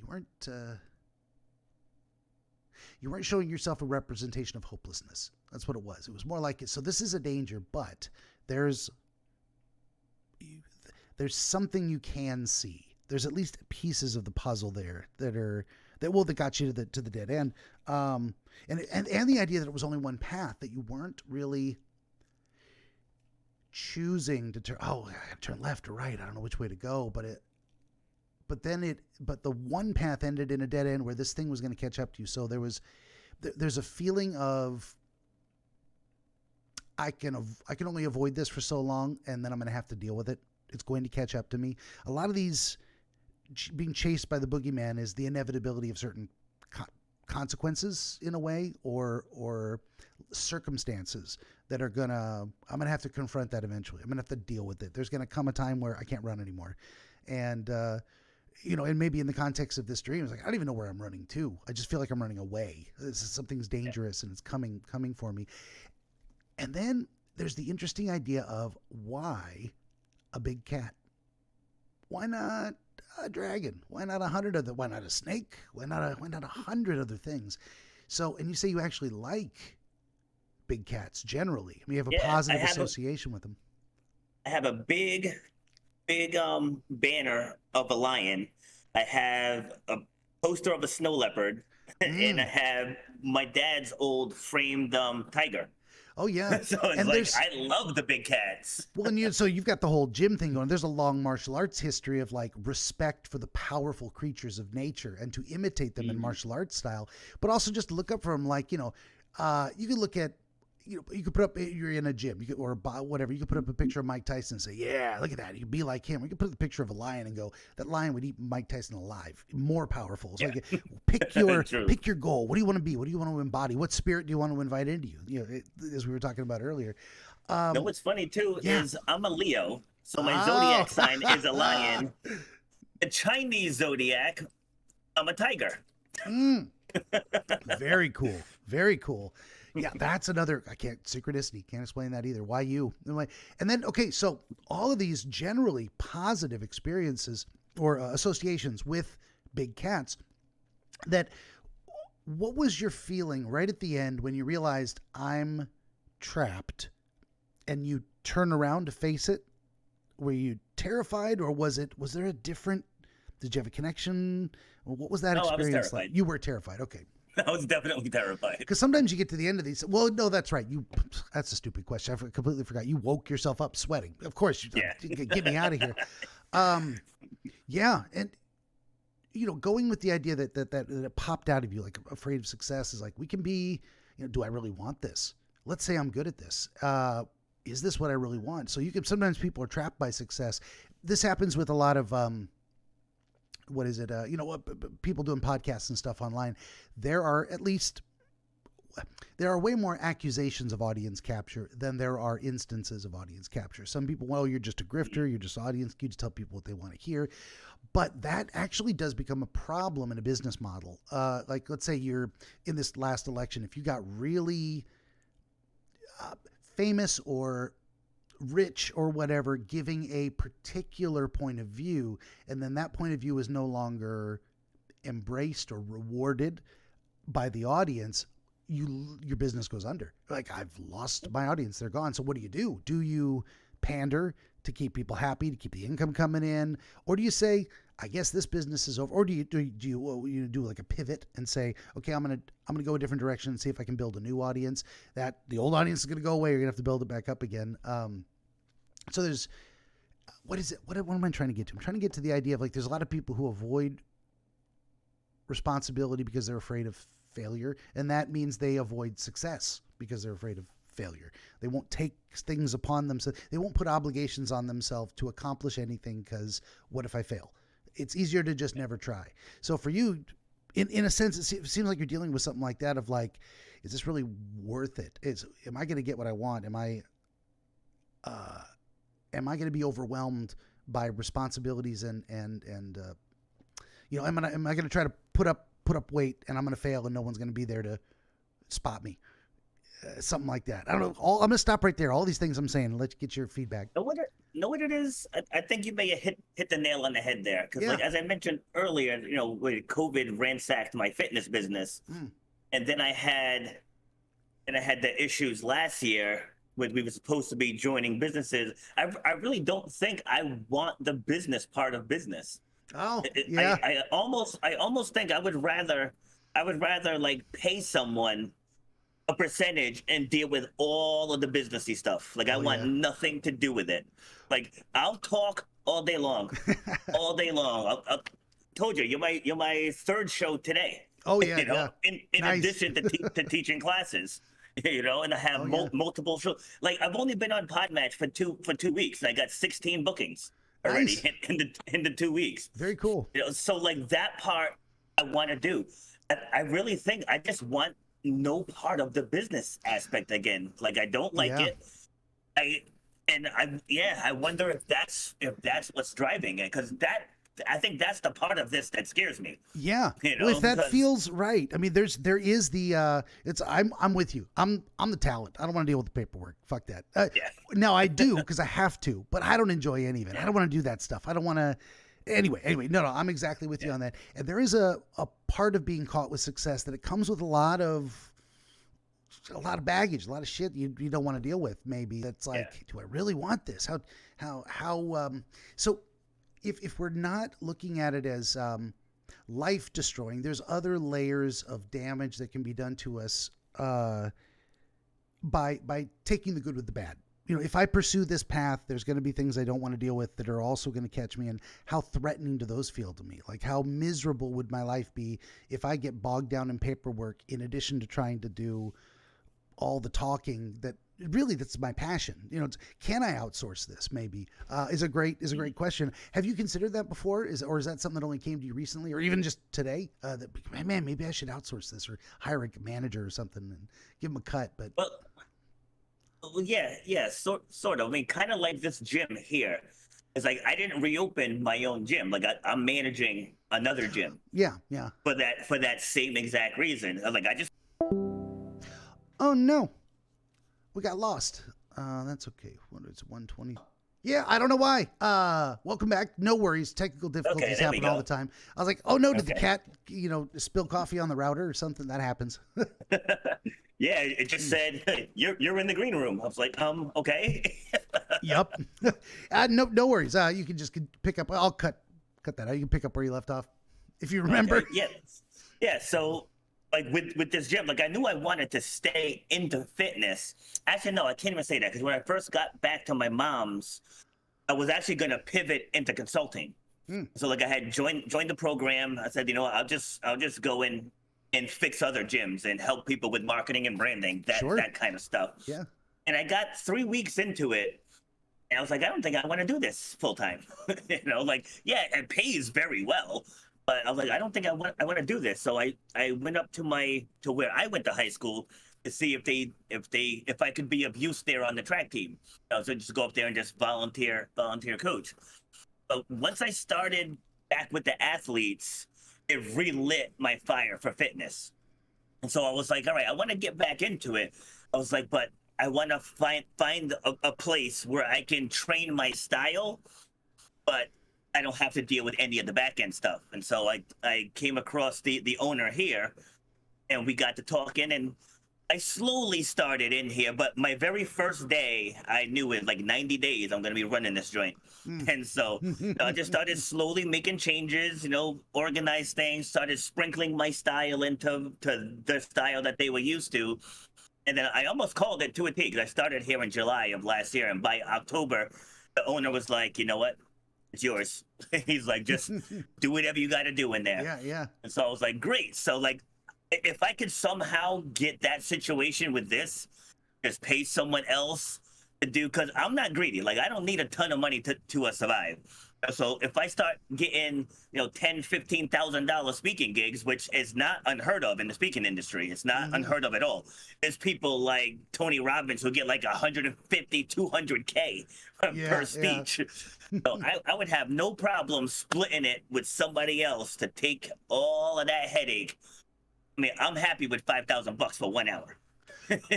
You weren't showing yourself a representation of hopelessness. That's what it was. It was more like it. So this is a danger, but there's something you can see. There's at least pieces of the puzzle there that got you to the dead end. And the idea that it was only one path, that you weren't really choosing to turn. Oh, I gotta turn left or right. I don't know which way to go, but the one path ended in a dead end where this thing was going to catch up to you. So there's a feeling of I can only avoid this for so long, and then I'm going to have to deal with it. It's going to catch up to me. A lot of these being chased by the boogeyman is the inevitability of certain consequences in a way, or circumstances that I'm going to have to confront that eventually. I'm going to have to deal with it. There's going to come a time where I can't run anymore. And, and maybe in the context of this dream, it's like, I don't even know where I'm running to. I just feel like I'm running away. Something's dangerous and it's coming for me. And then there's the interesting idea of why a big cat? Why not a dragon? Why not 100 other? Why not a snake? Why not 100 other things? So, and you say you actually like big cats generally. I mean, you have a positive association with them. I have a big banner of a lion. I have a poster of a snow leopard, and I have my dad's old framed tiger. Oh yeah. So it's And like, I love the big cats. well, and so you've got the whole gym thing going. There's a long martial arts history of like respect for the powerful creatures of nature and to imitate them in martial arts style, but also just look up from like, you can look at, you could put up, you're in a gym, or whatever, you could put up a picture of Mike Tyson and say, yeah, look at that. You could be like him. Or you could put up a picture of a lion and go, that lion would eat Mike Tyson alive. More powerful. So pick your goal. What do you want to be? What do you want to embody? What spirit do you want to invite into you? As we were talking about earlier. What's funny too is I'm a Leo, so my zodiac sign is a lion. The Chinese zodiac, I'm a tiger. Very cool. Very cool. Yeah, that's another, synchronicity. Can't explain that either. Why you? And then, okay, so all of these generally positive experiences or associations with big cats, what was your feeling right at the end when you realized I'm trapped and you turn around to face it? Were you terrified, or was there a different, did you have a connection? What was that experience like? You were terrified. Okay. I was definitely terrified. Because sometimes you get to the end of these. Well, no, that's right. That's a stupid question. I completely forgot. You woke yourself up sweating. Of course. Get me out of here. Yeah. And, going with the idea that it popped out of you, like afraid of success, is like, we can be, do I really want this? Let's say I'm good at this. Is this what I really want? So sometimes people are trapped by success. This happens with a lot of, people doing podcasts and stuff online. There are way more accusations of audience capture than there are instances of audience capture. Some people, well, you're just a grifter, you're just audience, you just tell people what they want to hear. But that actually does become a problem in a business model. Like, let's say you're in this last election, if you got really famous or rich or whatever, giving a particular point of view, and then that point of view is no longer embraced or rewarded by the audience, your business goes under. Like, I've lost my audience, they're gone. So what do? Do you pander to keep people happy, to keep the income coming in, or do you say, I guess this business is over? Or do you do like a pivot and say, okay, I'm gonna go a different direction and see if I can build a new audience? That the old audience is gonna go away, you're gonna have to build it back up again. So there's, what is it? What am I trying to get to? I'm trying to get to the idea of, like, there's a lot of people who avoid responsibility because they're afraid of failure, and that means they avoid success because they're afraid of failure. They won't take things upon themselves. They won't put obligations on themselves to accomplish anything, because what if I fail? It's easier to just never try. So for you, in a sense, it seems like you're dealing with something like that of like, is this really worth it? Am I going to get what I want? Am I going to be overwhelmed by responsibilities and am I going to try to put up weight and I'm going to fail and no one's going to be there to spot me? Something like that. I don't know. I'm going to stop right there. All these things I'm saying, and let's get your feedback. Know what it is? I think you may have hit the nail on the head there. Because like, as I mentioned earlier, when COVID ransacked my fitness business, and then I had the issues last year when we were supposed to be joining businesses. I really don't think I want the business part of business. Oh, yeah. I almost think I would rather like pay someone a percentage and deal with all of the businessy stuff. Like, I want nothing to do with it. Like, I'll talk all day long, all day long. I told you, you're my third show today. Oh yeah, in nice. Addition to teaching classes. And I have multiple shows. Like, I've only been on Podmatch for two weeks, and I got 16 bookings already in the 2 weeks. Very cool. So like, that part I want to do. I really think I just want no part of the business aspect again. Like, I don't like it. I wonder if that's what's driving it, because I think that's the part of this that scares me. Yeah. Well, if that feels right. I mean, there is the I'm with you. I'm the talent. I don't want to deal with the paperwork. Fuck that. Now I do, because I have to, but I don't enjoy any of it. I don't want to do that stuff. I don't want to. Anyway, no, I'm exactly with you on that. And there is a part of being caught with success that it comes with a lot of baggage, a lot of shit you don't want to deal with. Maybe that's like, do I really want this? So if we're not looking at it as life destroying, there's other layers of damage that can be done to us by taking the good with the bad. You know, if I pursue this path, there's going to be things I don't want to deal with that are also going to catch me. And how threatening do those feel to me? Like, how miserable would my life be if I get bogged down in paperwork in addition to trying to do all the talking that really that's my passion. You know, can I outsource this? Maybe is a great question. Have you considered that before? Is that something that only came to you recently, or even just today? That man, maybe I should outsource this or hire a manager or something and give them a cut. But well, yeah, sort of. I mean, kind of like this gym here. It's like I didn't reopen my own gym. Like I'm managing another gym. Yeah. For that same exact reason. I just. Oh no, we got lost. That's okay. What is 120? Yeah, I don't know why. Welcome back. No worries. Technical difficulties happen all the time. I was like, oh no, did the cat, spill coffee on the router or something? That happens. Yeah, it just said, hey, you're in the green room. I was like, okay. Yep. No worries. You can just pick up. I'll cut that out. You can pick up where you left off if you remember. Okay. Yeah. So like with this gym, like I knew I wanted to stay into fitness. Actually, no, I can't even say that because when I first got back to my mom's, I was actually going to pivot into consulting. So like I had joined the program. I said, I'll just go in and fix other gyms and help people with marketing and branding, that kind of stuff. Yeah. And I got 3 weeks into it, and I was like, I don't think I want to do this full time. It pays very well, but I was like, I don't think I want to do this. So I went up to where I went to high school to see if I could be of use there on the track team. So just go up there and just volunteer coach. But once I started back with the athletes, it relit my fire for fitness. And so I was like, all right, I want to get back into it. I was like, but I want to find a place where I can train my style, but I don't have to deal with any of the back end stuff. And so I came across the owner here, and we got to talking, and I slowly started in here, but my very first day, I knew in like 90 days, I'm going to be running this joint. And so I just started slowly making changes, organized things, started sprinkling my style into the style that they were used to. And then I almost called it to a T because I started here in July of last year. And by October, the owner was like, you know what? It's yours. He's like, just do whatever you got to do in there. Yeah. And so I was like, great. So like, if I could somehow get that situation with this, just pay someone else to do, because I'm not greedy. Like I don't need a ton of money to survive. So if I start getting, $10,000-$15,000 speaking gigs, which is not unheard of in the speaking industry, it's not unheard of at all. There's people like Tony Robbins who get like 150, 200K per speech. Yeah. So I would have no problem splitting it with somebody else to take all of that headache. I mean, I'm happy with $5,000 for 1 hour.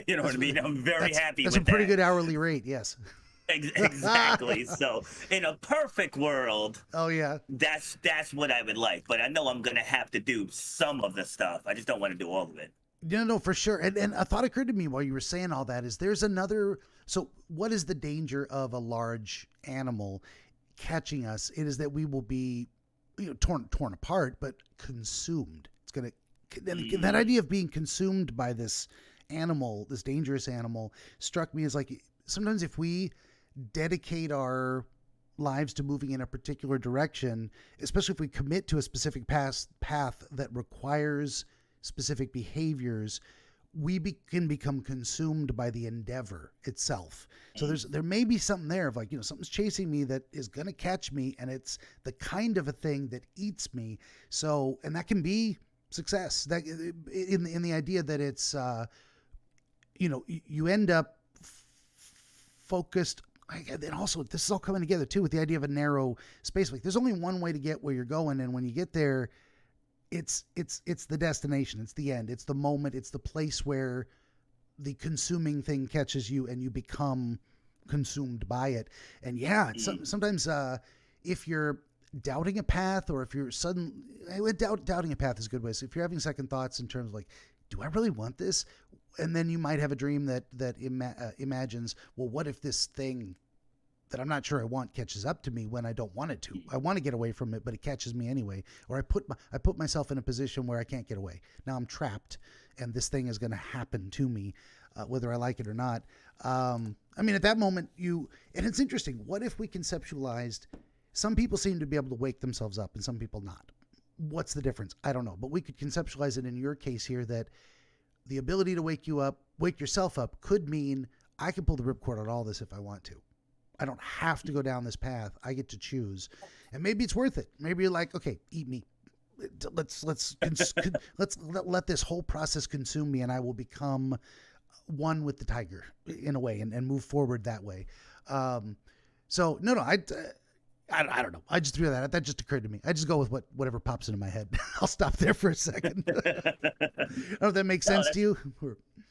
You know what I mean? I'm very happy with that. That's a pretty good hourly rate, yes. Exactly. So in a perfect world, that's what I would like. But I know I'm going to have to do some of the stuff. I just don't want to do all of it. No, for sure. And a thought occurred to me while you were saying all that is there's another. So what is the danger of a large animal catching us? It is that we will be torn apart, but consumed. It's going to. That idea of being consumed by this animal, this dangerous animal, struck me as like sometimes if we dedicate our lives to moving in a particular direction, especially if we commit to a specific path that requires specific behaviors, we can become consumed by the endeavor itself. So there may be something there of like, something's chasing me that is going to catch me, and it's the kind of a thing that eats me. So, and that can be success, that in the idea that it's you end up focused. And also this is all coming together too with the idea of a narrow space. Like there's only one way to get where you're going, and when you get there, it's the destination, it's the end, it's the moment, it's the place where the consuming thing catches you and you become consumed by it. And sometimes if you're doubting a path, or if you're doubting a path is a good way. So if you're having second thoughts in terms of like, do I really want this? And then you might have a dream that imagines, well, what if this thing that I'm not sure I want catches up to me when I don't want it to? I want to get away from it, but it catches me anyway. Or I put myself in a position where I can't get away. Now I'm trapped, and this thing is going to happen to me. whether I like it or not. I mean, at that moment, and it's interesting. What if we conceptualized? Some people seem to be able to wake themselves up, and some people not. What's the difference? I don't know. But we could conceptualize it in your case here that the ability to wake yourself up, could mean I can pull the ripcord on all this if I want to. I don't have to go down this path. I get to choose, and maybe it's worth it. Maybe you're like, okay, eat me. Let's let this whole process consume me, and I will become one with the tiger in a way, and move forward that way. So no, I don't know. I just threw that out. That just occurred to me. I just go with whatever pops into my head. I'll stop there for a second. I don't know if that makes sense to you.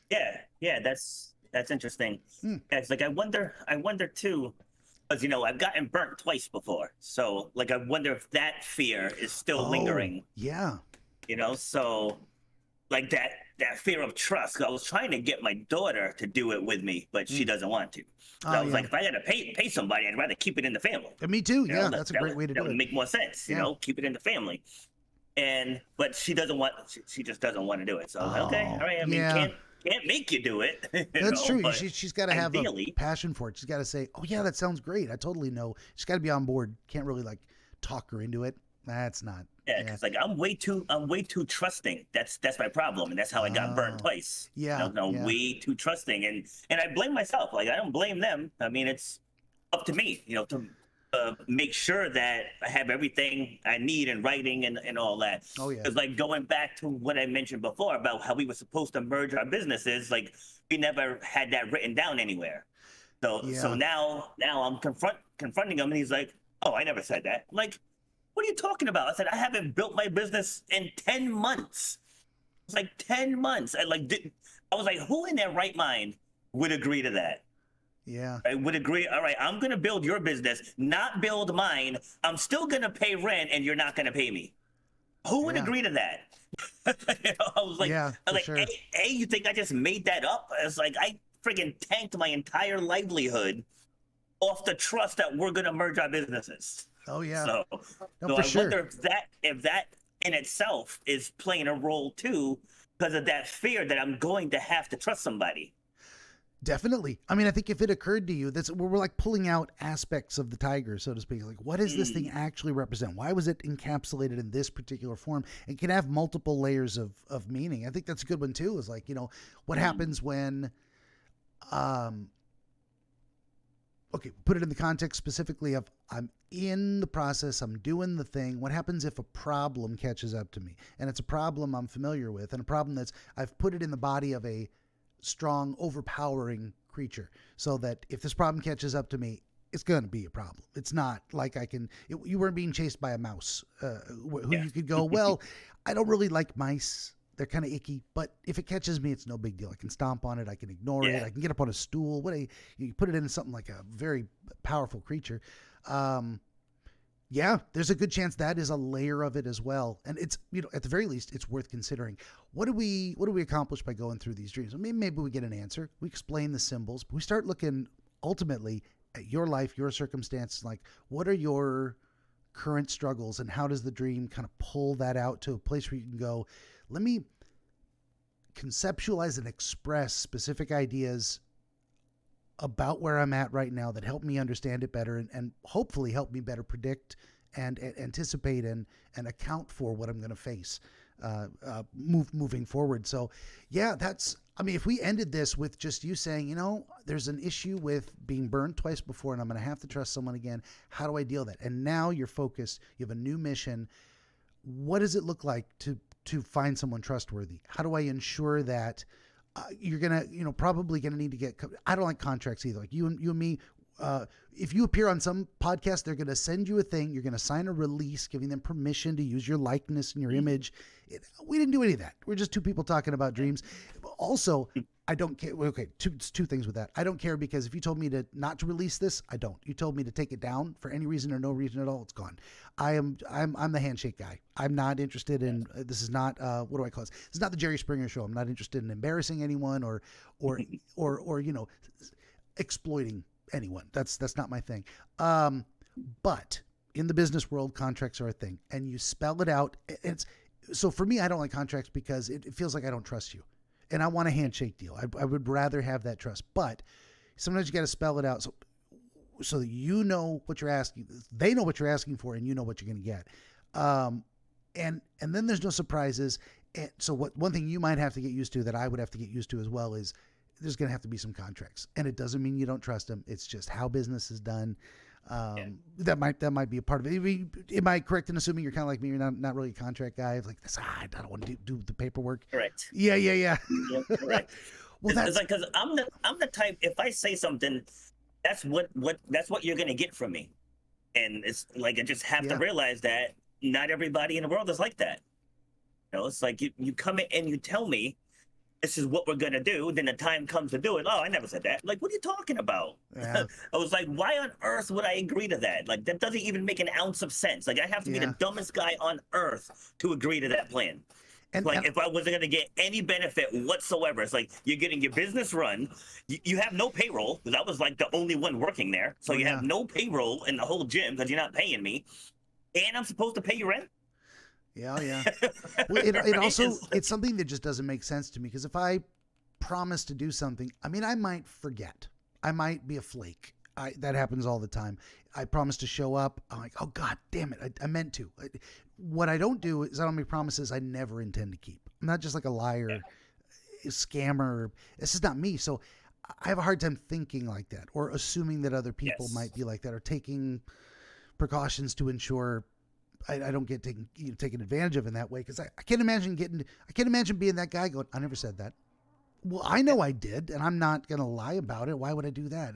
Yeah, that's interesting. Yeah, it's like I wonder too, because I've gotten burnt twice before. So like I wonder if that fear is still lingering. Yeah. So like that fear of trust. I was trying to get my daughter to do it with me, but she doesn't want to. So I was like, if I got to pay somebody, I'd rather keep it in the family. And me too. Yeah, that's a great way to do it. That would make more sense. Keep it in the family. But she doesn't want. She just doesn't want to do it. So I was like, okay, all right. I mean, can't make you do it. That's true. She's got to have a passion for it. She's got to say, oh yeah, that sounds great. I totally know. She's got to be on board. Can't really like talk her into it. That's not. Yeah, because like I'm way too trusting. That's my problem, and that's how I got burnt twice. Yeah, I'm way too trusting, and I blame myself. Like I don't blame them. I mean, it's up to me, to make sure that I have everything I need in writing and all that. Oh yeah. Because like going back to what I mentioned before about how we were supposed to merge our businesses, like we never had that written down anywhere. So now I'm confronting him, and he's like, "Oh, I never said that." I'm like, what are you talking about? I said, I haven't built my business in 10 months. It's like 10 months. I was like, who in their right mind would agree to that? Yeah. I would agree. All right, I'm going to build your business, not build mine. I'm still going to pay rent, and you're not going to pay me. Who would agree to that? I was like, sure. hey, you think I just made that up? It's like, I friggin' tanked my entire livelihood off the trust that we're going to merge our businesses. Oh yeah. So I wonder if that in itself is playing a role too, because of that fear that I'm going to have to trust somebody. Definitely. I mean, I think if it occurred to you, we're like pulling out aspects of the tiger, so to speak. Like, what does this thing actually represent? Why was it encapsulated in this particular form? It can have multiple layers of meaning. I think that's a good one too. Is like, what happens when, okay, put it in the context specifically of I'm in the process, I'm doing the thing. What happens if a problem catches up to me? And it's a problem I'm familiar with, and a problem I've put it in the body of a strong, overpowering creature, so that if this problem catches up to me, it's going to be a problem. It's not like you weren't being chased by a mouse who you could go, well, I don't really like mice. They're kind of icky, but if it catches me, it's no big deal. I can stomp on it. I can ignore it. I can get up on a stool. You put it in something like a very powerful creature. There's a good chance that is a layer of it as well. And it's, at the very least, it's worth considering. What do we accomplish by going through these dreams? I mean, maybe we get an answer. We explain the symbols, but we start looking ultimately at your life, your circumstances, like what are your current struggles, and how does the dream kind of pull that out to a place where you can go, let me conceptualize and express specific ideas about where I'm at right now that help me understand it better, and hopefully help me better predict and anticipate and account for what I'm going to face moving forward. So if we ended this with just you saying, there's an issue with being burned twice before, and I'm going to have to trust someone again. How do I deal with that? And now you're focused, you have a new mission. What does it look like to find someone trustworthy? How do I ensure that you're probably gonna need to get? I don't like contracts either. Like you and me. If you appear on some podcast, they're gonna send you a thing. You're gonna sign a release giving them permission to use your likeness and your image. We didn't do any of that. We're just two people talking about dreams. Also, I don't care. Okay, two things with that. I don't care because if you told me not to release this, I don't. You told me to take it down for any reason or no reason at all, it's gone. I'm the handshake guy. I'm not interested in. This is not. What do I call this? This is not the Jerry Springer show. I'm not interested in embarrassing anyone or exploiting anyone. That's not my thing. But in the business world, contracts are a thing, and you spell it out. So for me, I don't like contracts because it feels like I don't trust you. and I want a handshake deal. I would rather have that trust, but sometimes you got to spell it out so that you know what you're asking, they know what you're asking for, and you know what you're going to get. And then there's no surprises. And so one thing you might have to get used to, that I would have to get used to as well, is there's going to have to be some contracts, and it doesn't mean you don't trust them. It's just how business is done. That might be a part of it. Am I correct in assuming you're kind of like me? You're not really a contract guy. Like this, I don't want to do the paperwork. Correct. Yeah. Yeah, correct. Well, it's like, because I'm the type, if I say something, that's what you're gonna get from me, and it's like I just have to realize that not everybody in the world is like that. You know, it's like you come in and you tell me this is what we're gonna do, then the time comes to do it. Oh, I never said that. Like, what are you talking about? Yeah. I was like, why on earth would I agree to that? Like, that doesn't even make an ounce of sense. Like, I have to be the dumbest guy on earth to agree to that plan. And if I wasn't going to get any benefit whatsoever, it's like you're getting your business run. You have no payroll, because I was like the only one working there. So you have no payroll in the whole gym because you're not paying me. And I'm supposed to pay you rent. Yeah. Well, it also, it's something that just doesn't make sense to me, because if I promise to do something, I mean, I might forget. I might be a flake. That happens all the time. I promise to show up. I'm like, oh God damn it. I meant to. What I don't do is I don't make promises I never intend to keep. I'm not just like a liar, a scammer. This is not me. So I have a hard time thinking like that, or assuming that other people might be like that, or taking precautions to ensure I don't get taken advantage of in that way. Because I can't imagine being that guy going, I never said that. Well, I know I did, and I'm not going to lie about it. Why would I do that?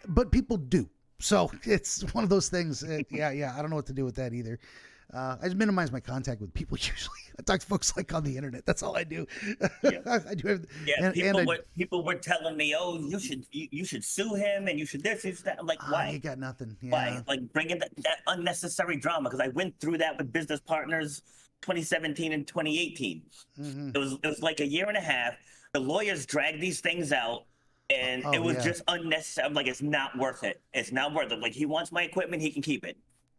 But people do. So it's one of those things. Yeah. I don't know what to do with that either. I just minimize my contact with people usually. I talk to folks like on the internet. That's all I do. I do have. Yeah, people were telling me, oh, you should sue him, and you should this, you should that. I'm like, why? You got nothing. Yeah. Why? Like, bringing that unnecessary drama, because I went through that with business partners 2017 and 2018. Mm-hmm. It was like a year and a half. The lawyers dragged these things out, and it was just unnecessary. I'm like, it's not worth it. It's not worth it. Like, he wants my equipment, he can keep it.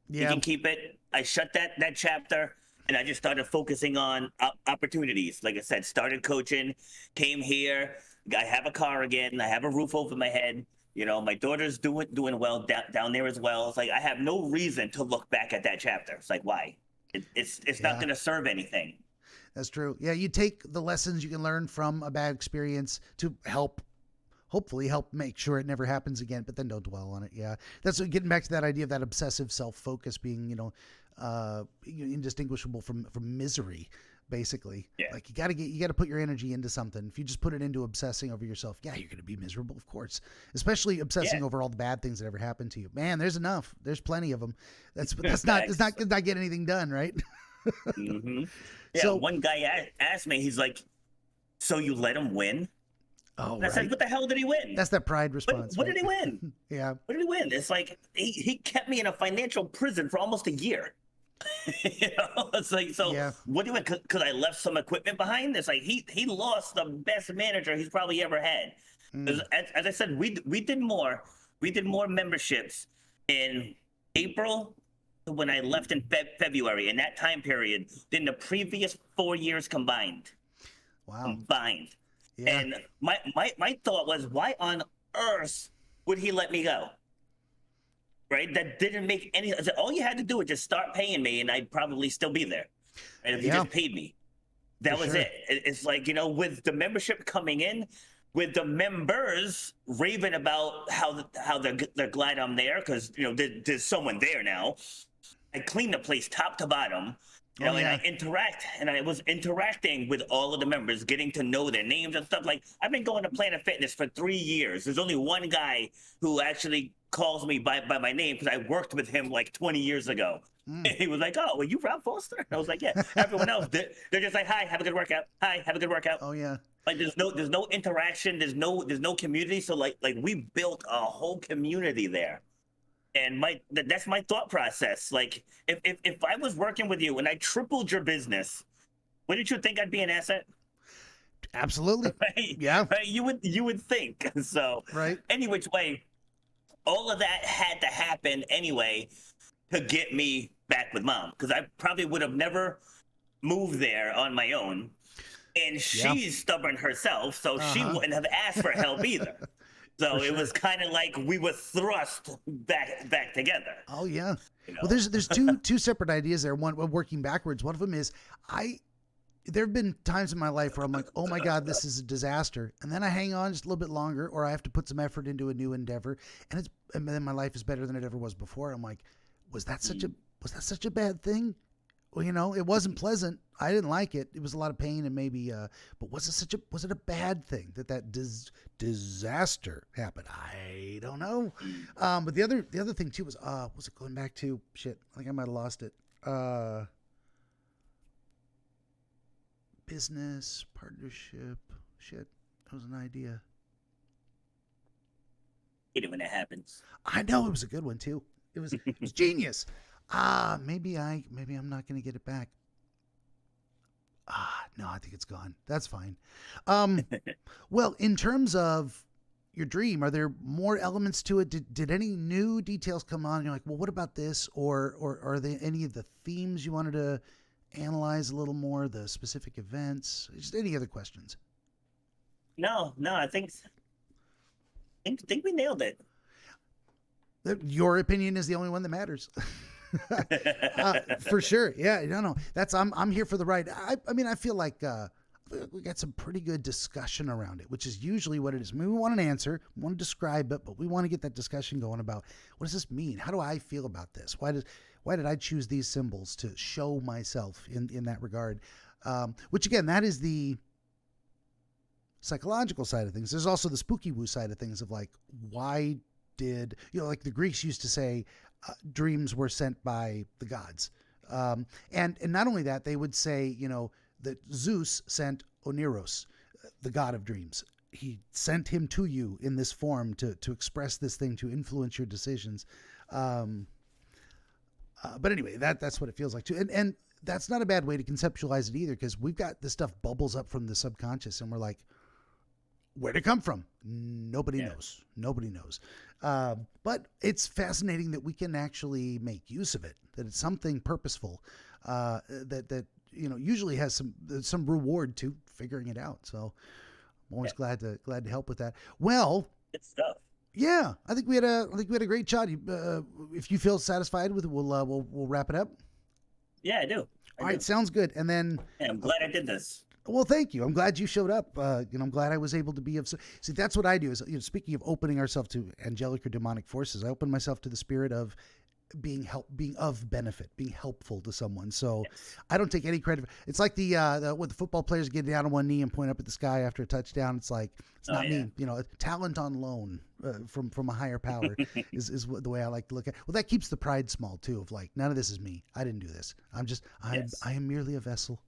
Yeah. He can keep it. I shut that chapter, and I just started focusing on opportunities. Like I said, started coaching, came here. I have a car again. I have a roof over my head. You know, my daughter's doing well down there as well. It's like I have no reason to look back at that chapter. It's like, why? It's not going to serve anything. That's true. Yeah, you take the lessons you can learn from a bad experience to hopefully help make sure it never happens again, but then don't dwell on it. Yeah. That's getting back to that idea of that obsessive self-focus being, indistinguishable from misery, basically. Yeah. Like you got to put your energy into something. If you just put it into obsessing over yourself, you're going to be miserable, of course, especially obsessing over all the bad things that ever happened to you. Man, there's enough. There's plenty of them. It's not get anything done. Right. Mm-hmm. Yeah. So one guy asked me, he's like, so you let him win? Oh, and I said, what the hell did he win? That's that pride response. What did he win? Yeah. What did he win? It's like he kept me in a financial prison for almost a year. It's like, so what do you win? Because I left some equipment behind? It's like he lost the best manager he's probably ever had. As I said, we did more memberships in April when I left in February, in that time period, than the previous 4 years combined. Wow. Combined. Yeah. And my thought was, why on earth would he let me go? Right? That didn't make any. I said, all you had to do was just start paying me, and I'd probably still be there. And if you just paid me, that was it. It's like, with the membership coming in, with the members raving about how they're glad I'm there because there's someone there now. I cleaned the place top to bottom. And I was interacting with all of the members, getting to know their names and stuff. Like, I've been going to Planet Fitness for 3 years. There's only one guy who actually calls me by my name because I worked with him like 20 years ago. And he was like, oh, were you Rob Foster? And I was like, yeah. Everyone else, they're just like, hi, have a good workout. Hi, have a good workout. Oh, yeah. Like, there's no interaction. There's no community. So like we built a whole community there. And that's my thought process. Like, if I was working with you and I tripled your business, wouldn't you think I'd be an asset? Absolutely. Right? Yeah. Right? You would think. So, right. Any which way, all of that had to happen anyway to get me back with Mom, because I probably would have never moved there on my own And she's stubborn herself, so she wouldn't have asked for help either. So it was kind of like we were thrust back together. Oh yeah. You know? Well, there's two separate ideas there. One working backwards. One of them is there have been times in my life where I'm like, oh my God, this is a disaster. And then I hang on just a little bit longer, or I have to put some effort into a new endeavor. And then my life is better than it ever was before. I'm like, was that such a bad thing? Well, it wasn't pleasant. I didn't like it. It was a lot of pain and maybe, but was it a bad thing that disaster happened? I don't know. But the other thing too was it going back to shit? I think I might have lost it. Business partnership. Shit. That was an idea. Hate it when that happens. I know, it was a good one too. It was genius. Maybe I'm not going to get it back. No, I think it's gone. That's fine. Well, in terms of your dream, are there more elements to it? Did any new details come on? And you're like, well, what about this? Or are there any of the themes you wanted to analyze a little more? The specific events? Just any other questions? No, I think we nailed it. Your opinion is the only one that matters. For sure. Yeah, no. I'm here for the ride. I mean, I feel like we got some pretty good discussion around it, which is usually what it is. I mean, we want an answer, we want to describe it, but we want to get that discussion going about what does this mean? How do I feel about this? Why did I choose these symbols to show myself in that regard? Which again, that is the psychological side of things. There's also the spooky woo side of things of like, why did, like the Greeks used to say, dreams were sent by the gods. And not only that, they would say, that Zeus sent Oneros, the god of dreams. He sent him to you in this form to express this thing, to influence your decisions. But anyway, that's what it feels like too. And that's not a bad way to conceptualize it either, because we've got this stuff bubbles up from the subconscious and we're like, where'd it come from? Nobody knows. Nobody knows. But it's fascinating that we can actually make use of it, that it's something purposeful, that usually has some reward to figuring it out. So I'm always glad to help with that. Well, good stuff. Yeah, I think we had a great shot. If you feel satisfied with it, we'll wrap it up. Yeah, I do. All right, sounds good. And then I'm glad I did this. Well, thank you. I'm glad you showed up. I'm glad I was able to be of. See, that's what I do. Is speaking of opening ourselves to angelic or demonic forces, I open myself to the spirit of being of benefit, being helpful to someone. So I don't take any credit. It's like when the football players get down on one knee and point up at the sky after a touchdown. It's like, it's not me, talent on loan from a higher power is the way I like to look at it. Well, that keeps the pride small too, of like, none of this is me. I didn't do this. I am merely a vessel.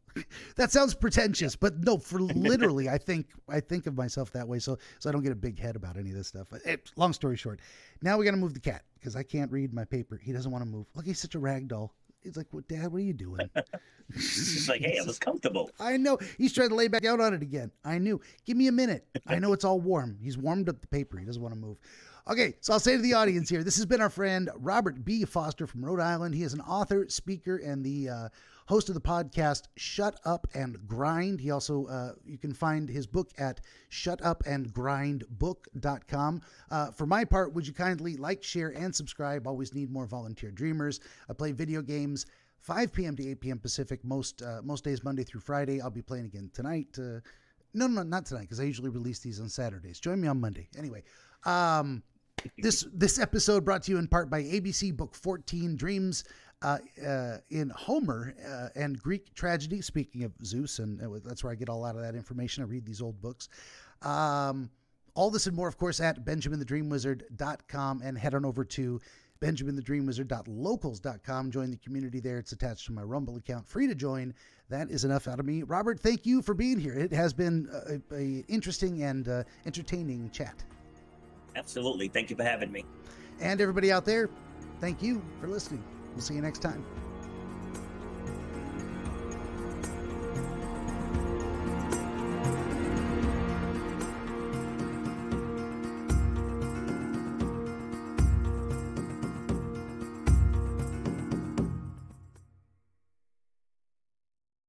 That sounds pretentious, but no, for literally, I think of myself that way. So I don't get a big head about any of this stuff. Long story short, now we got to move the cat because I can't read my paper. He doesn't want to move. Look, he's such a rag doll. He's like, well, Dad, what are you doing? He's like, hey, I was comfortable. I know. He's trying to lay back out on it again. I knew. Give me a minute. I know it's all warm. He's warmed up the paper. He doesn't want to move. Okay, so I'll say to the audience here, this has been our friend Robert B. Foster from Rhode Island. He is an author, speaker, and the host of the podcast Shut Up and Grind. He also, you can find his book at shutupandgrindbook.com. For my part, would you kindly like, share, and subscribe? Always need more volunteer dreamers. I play video games 5 p.m. to 8 p.m. Pacific most days, Monday through Friday. I'll be playing again tonight. No, not tonight, because I usually release these on Saturdays. Join me on Monday. Anyway, this episode brought to you in part by ABC Book 14, Dreams in Homer and Greek Tragedy. Speaking of Zeus, and that's where I get all out of that information. I read these old books. All this and more, of course, at BenjaminTheDreamWizard.com, and head on over to BenjaminTheDreamWizard.locals.com. Join the community there. It's attached to my Rumble account. Free to join. That is enough out of me. Robert, thank you for being here. It has been a interesting and entertaining chat. Absolutely. Thank you for having me. And everybody out there, thank you for listening. We'll see you next time.